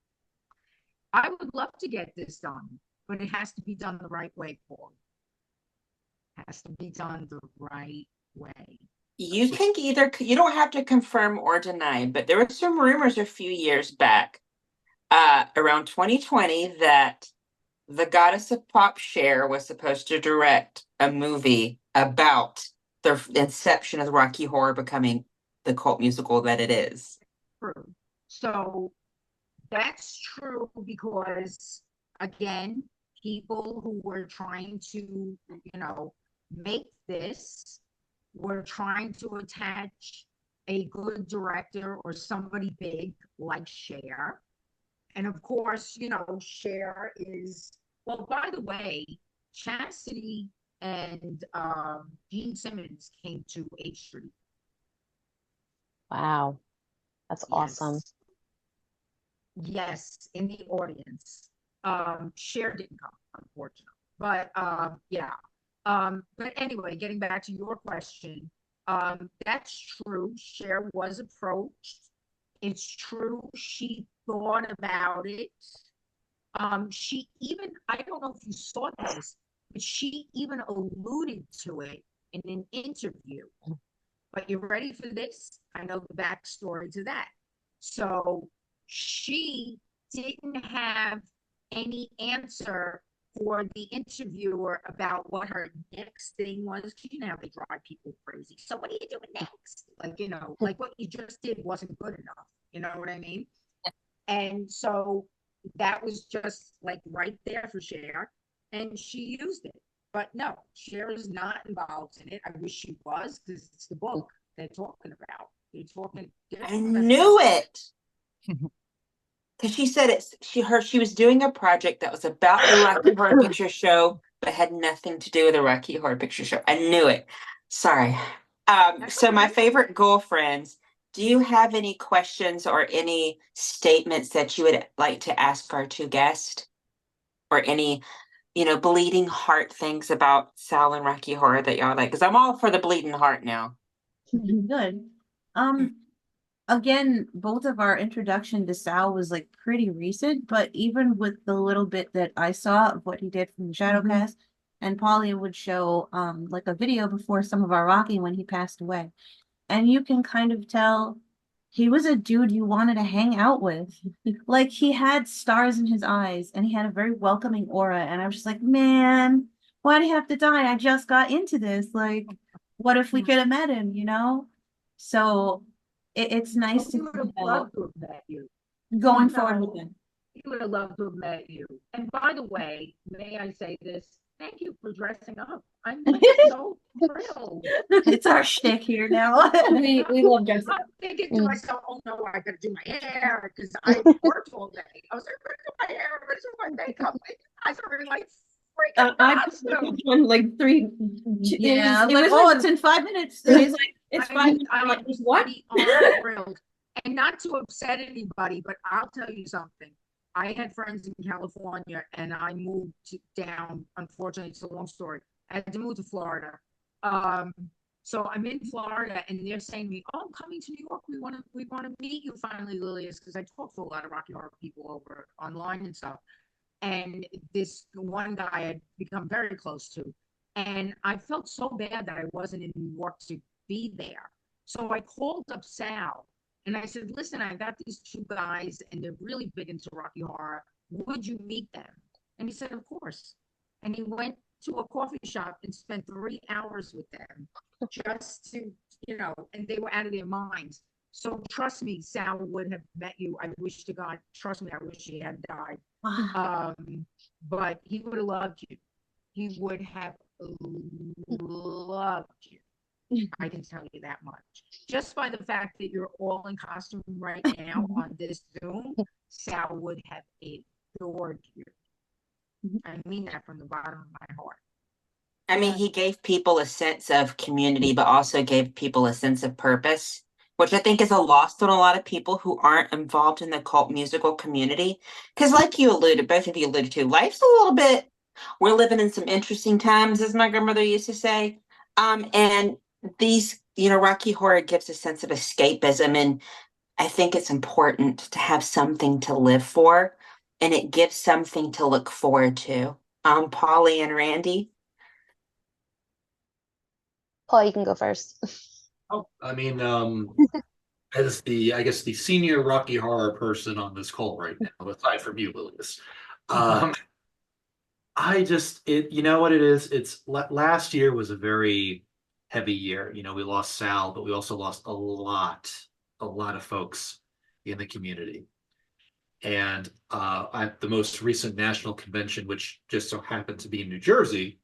I would love to get this done, but it has to be done the right way, Paul. It has to be done the right way. You don't have to confirm or deny, but there were some rumors a few years back, around 2020, that the goddess of pop Cher was supposed to direct a movie about the inception of the Rocky Horror becoming the cult musical that it is. True. So that's true because, again, people who were trying to, make this were trying to attach a good director or somebody big like Cher. And of course, Cher is, well, by the way, Chastity and Gene Simmons came to H Street. Wow. That's awesome. Yes, in the audience. Cher didn't come, unfortunately. But yeah. But anyway, getting back to your question, that's true. Cher was approached. It's true. She thought about it. She even, I don't know if you saw this, but she even alluded to it in an interview. But you ready for this? I know the backstory to that. So she didn't have any answer for the interviewer about what her next thing was. Because you know how they drive people crazy. So what are you doing next? Like, like what you just did wasn't good enough. You know what I mean? And so that was just like right there for Cher. And she used it. But no, Cher is not involved in it. I wish she was, because it's the book they're talking about. I knew it. Because she said she was doing a project that was about the Rocky Horror Picture Show, but had nothing to do with the Rocky Horror Picture Show. I knew it. Sorry. So my favorite girlfriends, do you have any questions or any statements that you would like to ask our two guests? Or any, bleeding heart things about Sal and Rocky Horror that y'all like? Because I'm all for the bleeding heart now. Good. Again, both of our introduction to Sal was like pretty recent, but even with the little bit that I saw of what he did from the Shadowcast, and Polly would show like a video before some of our Rocky when he passed away. And you can kind of tell he was a dude you wanted to hang out with. Like he had stars in his eyes and he had a very welcoming aura. And I was just like, man, why do you have to die? I just got into this. Like, what if we could have met him, So it's nice He would have loved to have met you. Going forward with him. He would have loved to have met you. And by the way, may I say this? Thank you for dressing up. I'm so thrilled. It's our shtick here now. we love dressing up. I'm thinking to myself, oh no, I gotta do my hair because I worked all day. I was like, I'm gonna do my hair, I'm gonna do my makeup. I started like freaking I one like three. Yeah, It's in 5 minutes. He's like, it's 5 minutes. I'm like, what? I'm thrilled. And not to upset anybody, but I'll tell you something. I had friends in California and I moved down. Unfortunately, it's a long story. I had to move to Florida. So I'm in Florida and they're saying to me, oh, I'm coming to New York. We want to meet you finally, Lillias, because I talk to a lot of Rocky Horror people over online and stuff. And this one guy I had become very close to. And I felt so bad that I wasn't in New York to be there. So I called up Sal. And I said, listen, I got these two guys and they're really big into Rocky Horror. Would you meet them? And he said, of course. And he went to a coffee shop and spent 3 hours with them just to, and they were out of their minds. So trust me, Sal would have met you. I wish to God, trust me, I wish he had died. But he would have loved you. He would have loved you. I can tell you that much. Just by the fact that you're all in costume right now on this Zoom, Sal would have adored you. I mean that from the bottom of my heart. I mean, he gave people a sense of community, but also gave people a sense of purpose, which I think is a loss on a lot of people who aren't involved in the cult musical community. Because like you alluded, both of you alluded to, life's a little bit, we're living in some interesting times, as my grandmother used to say. And these, Rocky Horror gives a sense of escapism. And I think it's important to have something to live for. And it gives something to look forward to. Polly and Randy. Paul, you can go first. Oh, I mean, as I guess the senior Rocky Horror person on this call right now, aside from you, Lillias, You know what it is? Last year was a very heavy year. You know, we lost Sal, but we also lost a lot of folks in the community. And at the most recent national convention, which just so happened to be in New Jersey,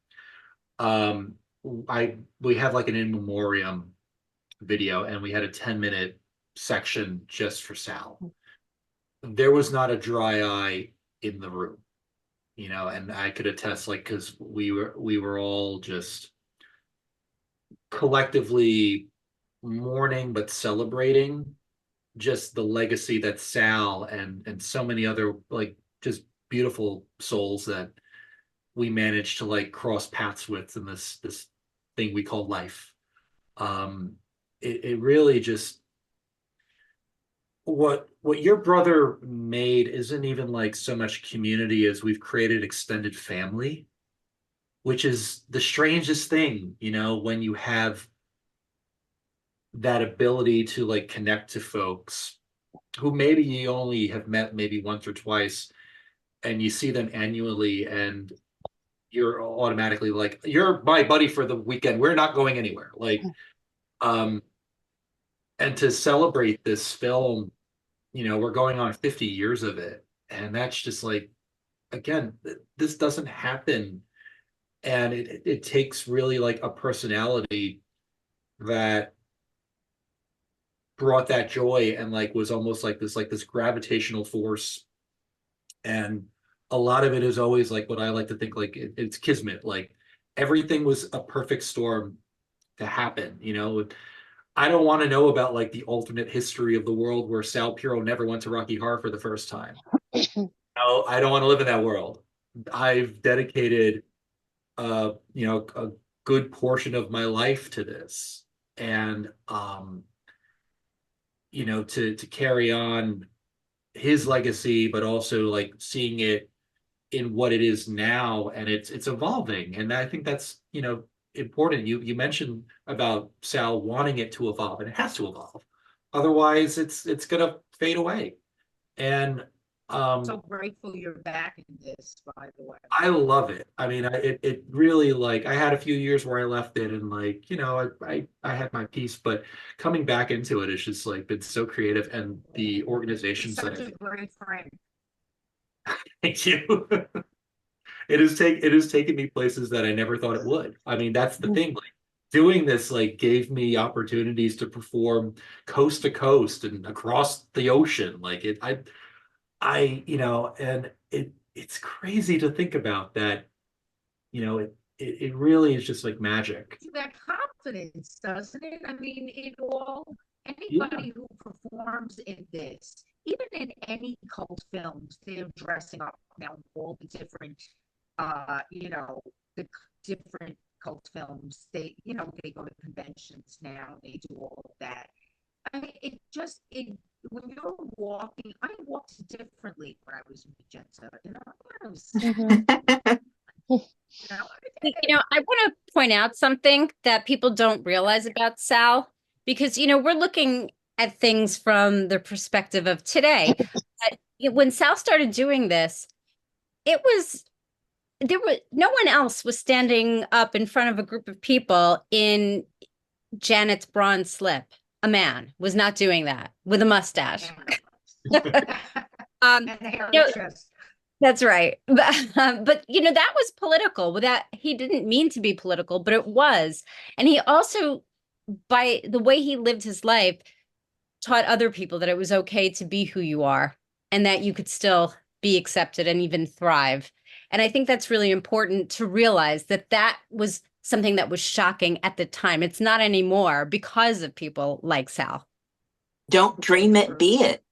um, we have like an in memoriam video, and we had a 10-minute section just for Sal. There was not a dry eye in the room, you know, and I could attest, like, because we were all just collectively mourning but celebrating just the legacy that Sal and so many other like just beautiful souls that we managed to like cross paths with in this thing we call life. Um, it really just what your brother made isn't even like so much community as we've created extended family, which is the strangest thing, you know, when you have that ability to like connect to folks who maybe you only have met maybe once or twice, and you see them annually, and you're automatically like, you're my buddy for the weekend, we're not going anywhere, like, um and to celebrate this film, you know, we're going on 50 years of it, and that's just like, again, this doesn't happen, and it takes really like a personality that brought that joy and like was almost like this gravitational force. And a lot of it is always like what I like to think, like it's kismet, like everything was a perfect storm to happen, you know. I don't want to know about like the alternate history of the world where Sal Piro never went to Rocky Horror for the first time. No, I don't want to live in that world. I've dedicated you know, a good portion of my life to this, and you know, to carry on his legacy, but also like seeing it in what it is now, and it's evolving, and I think that's, you know, important. You mentioned about Sal wanting it to evolve, and it has to evolve, otherwise it's gonna fade away. And So grateful you're back in this, by the way. I love it. I mean, it really, like, I had a few years where I left it, and like, you know, I had my piece, but coming back into it, it's just like been so creative, and the organizations that Such a great friend. thank you. It has taken me places that I never thought it would. I mean, that's the thing. Like, doing this like gave me opportunities to perform coast to coast and across the ocean. Like you know, and it's crazy to think about that. You know, it really is just like magic. That confidence, doesn't it? I mean, Yeah. anybody who performs in this, even in any cult films, they're dressing up now, all the different, you know, the different cult films. You know, they go to conventions now, they do all of that. I mean, when you're walking, I walked differently when I was magenta, you know, I was, you know, You know, I want to point out something that people don't realize about Sal, because, you know, we're looking at things from the perspective of today. But when Sal started doing this, it was no one else was standing up in front of a group of people in Janet's bronze slip. A man was not doing that with a mustache. and the hair You know, chest. that's right. But you know, that was political. That he didn't mean to be political, but it was. And he also, by the way he lived his life, taught other people that it was okay to be who you are and that you could still be accepted and even thrive. And I think that's really important to realize that that was something that was shocking at the time. It's not anymore because of people like Sal. Don't dream it, be it.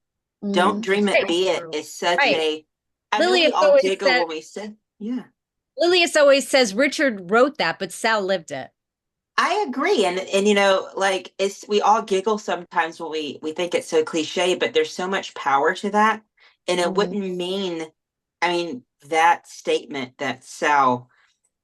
Don't Mm. dream it, Right. be it. It's such Right. I know we Lillias all always giggle said- when we said, yeah. Lillias always says Richard wrote that, but Sal lived it. I agree. And you know, like we all giggle sometimes when we think it's so cliche, but there's so much power to that. And it wouldn't mean, I mean, that statement that Sal,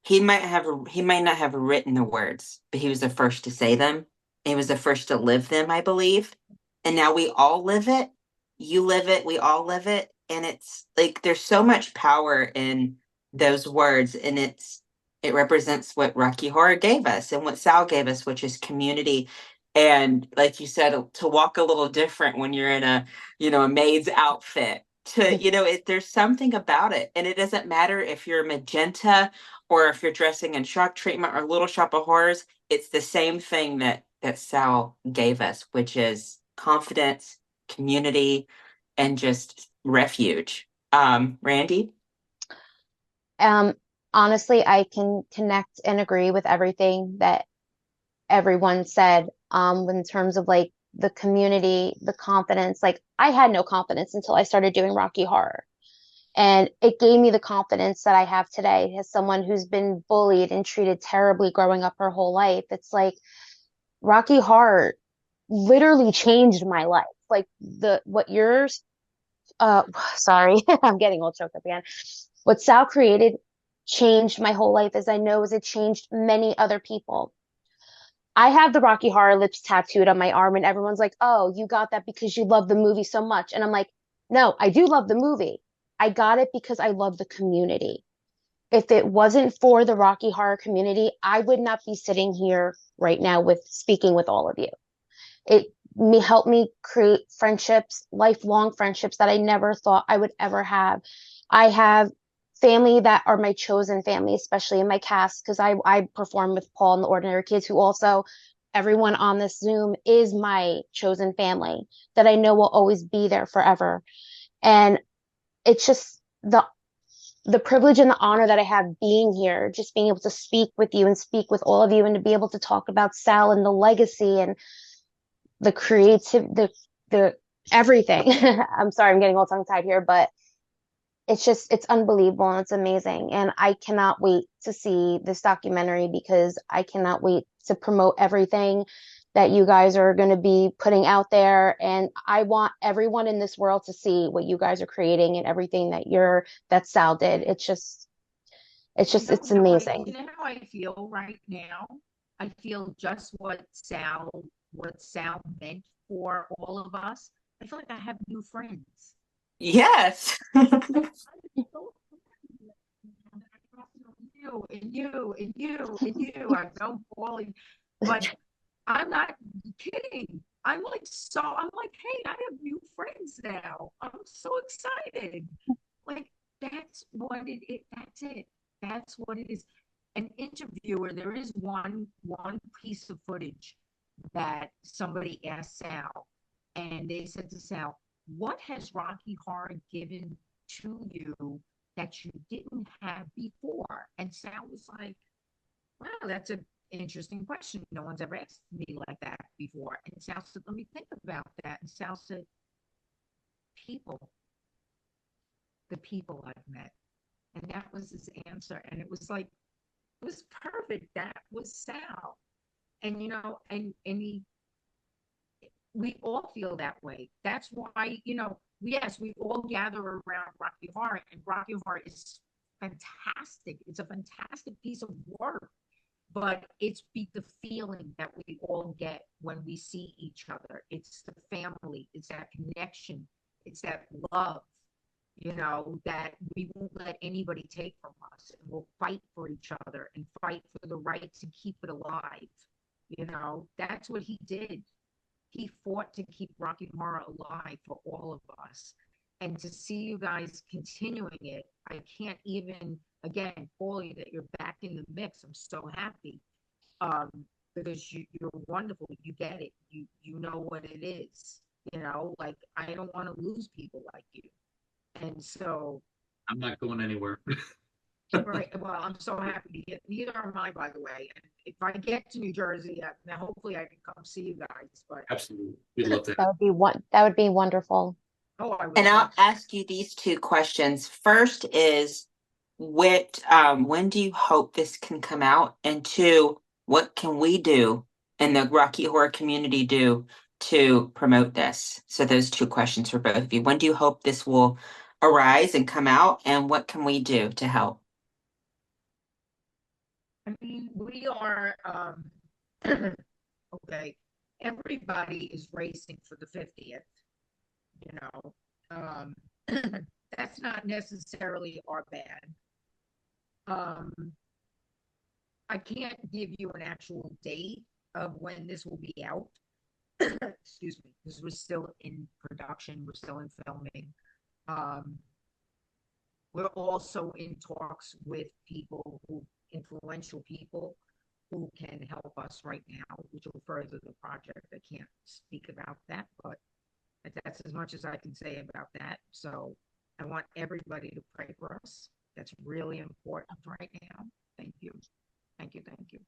he might not have written the words, but he was the first to say them. He was the first to live them, I believe. And now we all live it. You live it, we all live it. And it's like there's so much power in those words, and it represents what Rocky Horror gave us and what Sal gave us, which is community. And like you said, to walk a little different when you're in a, a maid's outfit. There's something about it. And it doesn't matter if you're magenta or if you're dressing in Shock Treatment or Little Shop of Horrors. It's the same thing that Sal gave us, which is confidence, community, and just refuge. Randy? Um, Honestly, I can connect and agree with everything that everyone said, in terms of like the community, the confidence. Like I had no confidence until I started doing Rocky Horror. And it gave me the confidence that I have today as someone who's been bullied and treated terribly growing up her whole life. It's like Rocky Horror literally changed my life. Like what yours, sorry, I'm getting all choked up again. What Sal created changed my whole life, as I know as it changed many other people. I have the Rocky Horror lips tattooed on my arm, and everyone's like, oh, you got that because you love the movie so much. And I'm like, no, I do love the movie. I got it because I love the community. If it wasn't for the Rocky Horror community, I would not be sitting here right now with speaking with all of you. It helped me create friendships, lifelong friendships that I never thought I would ever have. I have family that are my chosen family, especially in my cast, because I perform with Paul and the Ordinary Kids, who also, everyone on this Zoom is my chosen family that I know will always be there forever. And it's just the privilege and the honor that I have being here, just being able to speak with you and speak with all of you, and to be able to talk about Sal and the legacy and the creative, the everything. I'm sorry, I'm getting all tongue tied here, but it's unbelievable and it's amazing. And I cannot wait to see this documentary, because I cannot wait to promote everything that you guys are going to be putting out there. And I want everyone in this world to see what you guys are creating and everything that Sal did. It's amazing. You know how I feel right now? I feel just what Sal meant for all of us. I feel like I have new friends. Yes. You and you and you and you. I know Paulie, but I'm not kidding. I'm like, hey, I have new friends now. I'm so excited. Like, that's what it is. That's it. That's what it is. An interviewer, there is one piece of footage that somebody asked Sal, and they said to Sal, what has Rocky Horror given to you that you didn't have before? And Sal was like, wow, that's an interesting question. No one's ever asked me like that before. And Sal said, let me think about that. And Sal said, people, the people I've met. And that was his answer. And it was like, it was perfect. That was Sal. And, we all feel that way. That's why, yes, we all gather around Rocky Horror, and Rocky Horror is fantastic. It's a fantastic piece of work, but it's the feeling that we all get when we see each other. It's the family, it's that connection, it's that love, that we won't let anybody take from us, and we'll fight for each other and fight for the right to keep it alive. That's what he did. He fought to keep Rocky Horror alive for all of us. And to see you guys continuing it, I can't even, again, Paulie, that you're back in the mix. I'm so happy, because you're wonderful. You get it. You know what it is. Like, I don't want to lose people like you. And so I'm not going anywhere. right. Well, I'm so happy to get. Neither am I, by the way. And if I get to New Jersey, now hopefully I can come see you guys. But Absolutely, we'd love to. That would be wonderful. oh, And I'll ask you these two questions. First is, when do you hope this can come out? And two, what can we do in the Rocky Horror community do to promote this? So those two questions for both of you. When do you hope this will arise and come out? And what can we do to help? I mean, we are okay. Everybody is racing for the 50th. You know, that's not necessarily our bad. Um, I can't give you an actual date of when this will be out. Excuse me, because we're still in production, we're still in filming. Um, we're also in talks with influential people who can help us right now, which will further the project. I can't speak about that, but that's as much as I can say about that. So I want everybody to pray for us. That's really important right now. Thank you. Thank you. Thank you.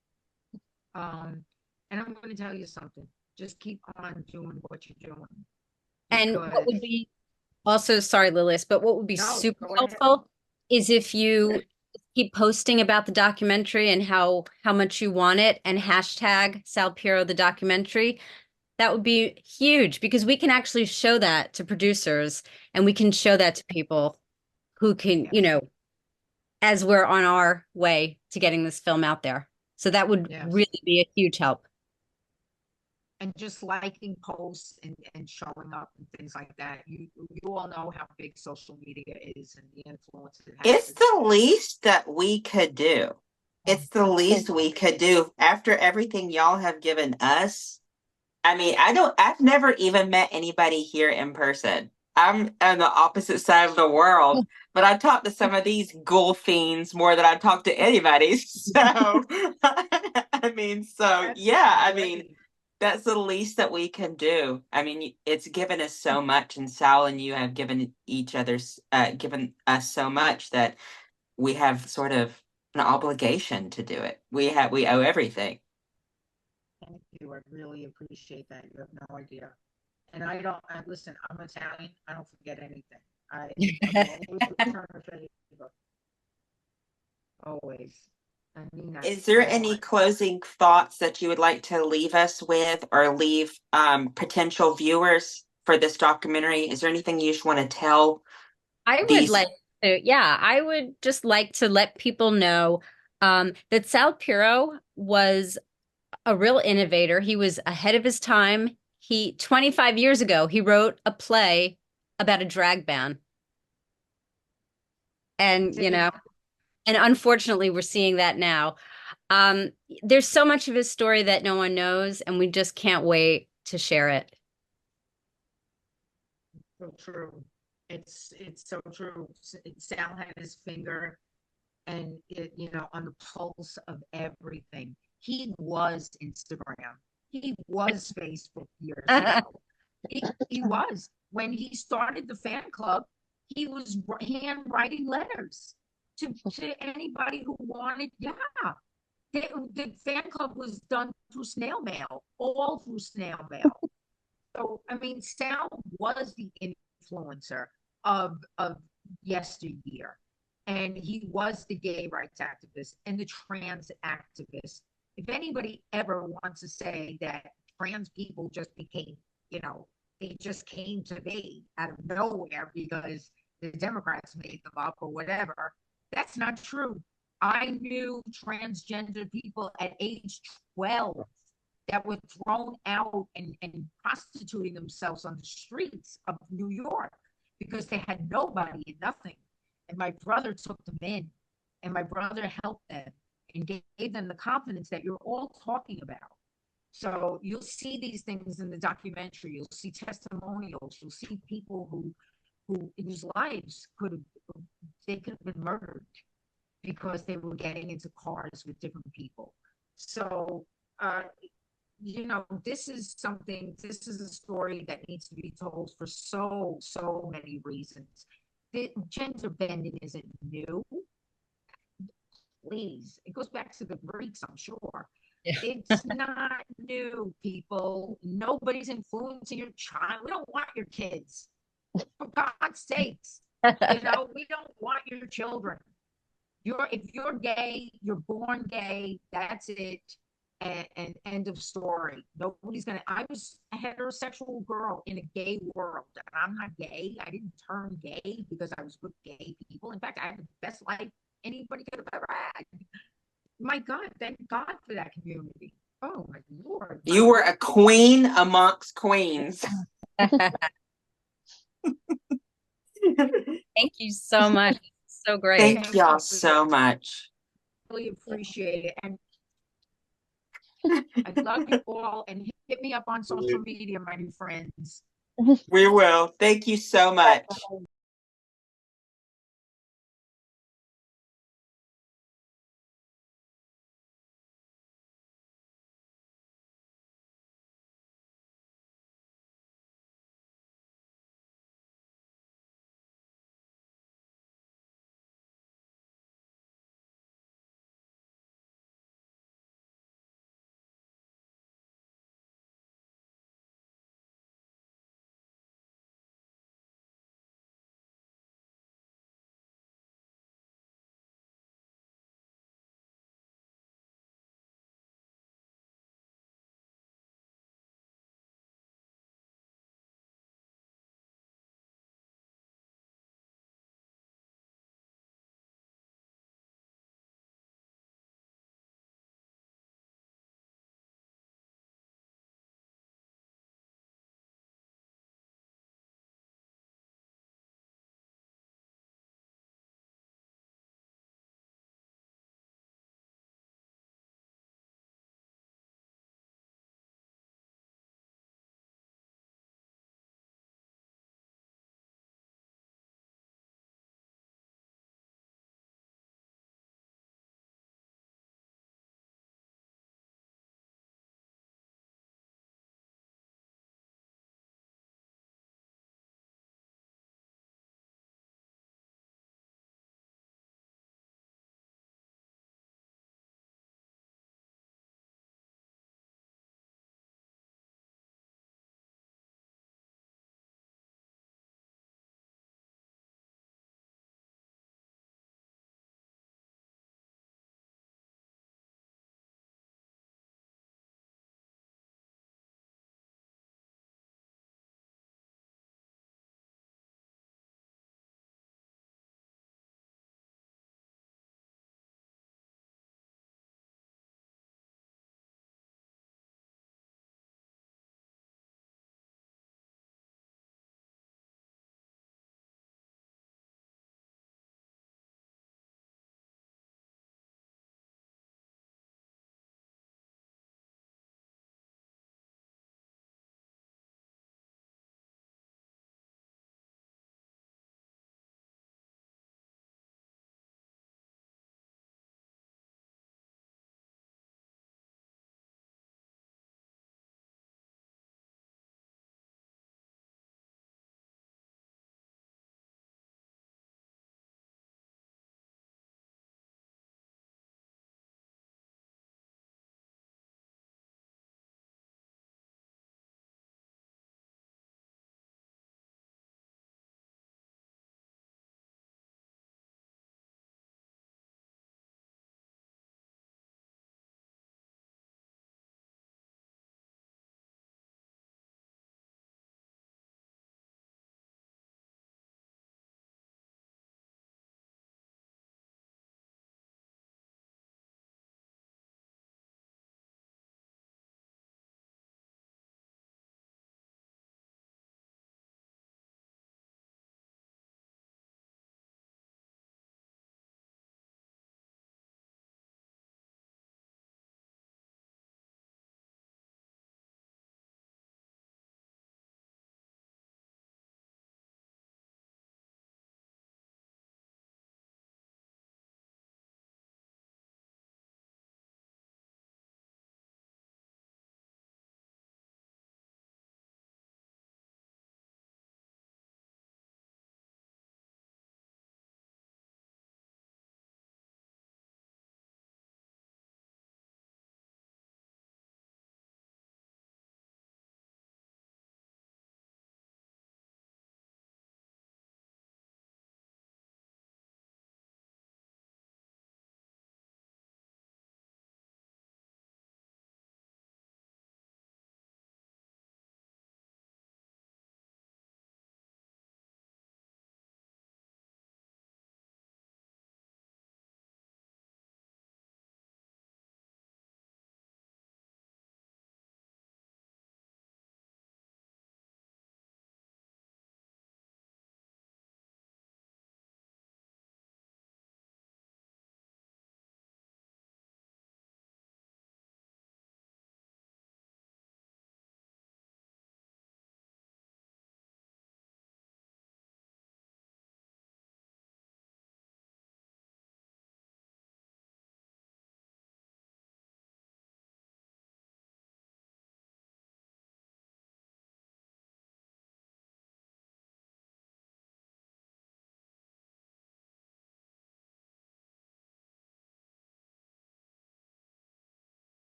And I'm going to tell you something. Just keep on doing what you're doing. And what would be also, sorry, Lillias, but what would be super helpful is if you keep posting about the documentary and how much you want it, and hashtag Sal Piro the documentary. That would be huge, because we can actually show that to producers, and we can show that to people who can, you know, as we're on our way to getting this film out there. So that would really be a huge help. And just liking posts and showing up and things like that. You all know how big social media is and the influence it has. It's the least that we could do. It's the least we could do after everything y'all have given us. I mean, I've never even met anybody here in person. I'm on the opposite side of the world, but I talk to some of these ghoul fiends more than I talk to anybody. So, I mean, that's the least that we can do. I mean, it's given us so much, and Sal and you have given given us so much that we have sort of an obligation to do it. We owe everything. Thank you. I really appreciate that. You have no idea. And listen, I'm Italian. I don't forget anything. I always return a favor. Always. I mean that. Is there any closing thoughts that you would like to leave us with, or leave potential viewers for this documentary? Is there anything you just want to tell? I would just like to let people know that Sal Piro was a real innovator. He was ahead of his time. 25 years ago, he wrote a play about a drag ban. And, you know, and unfortunately, we're seeing that now. There's so much of his story that no one knows, and we just can't wait to share it. So true. It's so true. Sal had his finger and on the pulse of everything. He was Instagram. He was Facebook years ago. He was. When he started the fan club, he was handwriting letters to anybody who wanted. Yeah. The fan club was done through snail mail, all through snail mail. So, I mean, Sal was the influencer of yesteryear. And he was the gay rights activist and the trans activist. If anybody ever wants to say that trans people just became, they just came to be out of nowhere because the Democrats made them up or whatever, that's not true. I knew transgender people at age 12 that were thrown out and prostituting themselves on the streets of New York because they had nobody and nothing. And my brother took them in, and my brother helped them and gave them the confidence that you're all talking about. So you'll see these things in the documentary. You'll see testimonials. You'll see people whose lives could have been murdered because they were getting into cars with different people. So, this is a story that needs to be told for so many reasons. The gender bending isn't new. Please, it goes back to the Greeks, I'm sure. Yeah. It's not new, people. Nobody's influencing your child. We don't want your kids. For God's sakes. We don't want your children. If you're gay, you're born gay, that's it. And end of story. Nobody's gonna. I was a heterosexual girl in a gay world, and I'm not gay. I didn't turn gay because I was with gay people. In fact, I had the best life anybody could have ever had. My God, thank God for that community. Oh my Lord! You were a queen amongst queens. Thank you so much. So great. Thank y'all so much. really appreciate it. And I love you all, and hit me up on social media, my new friends. We will. Thank you so much.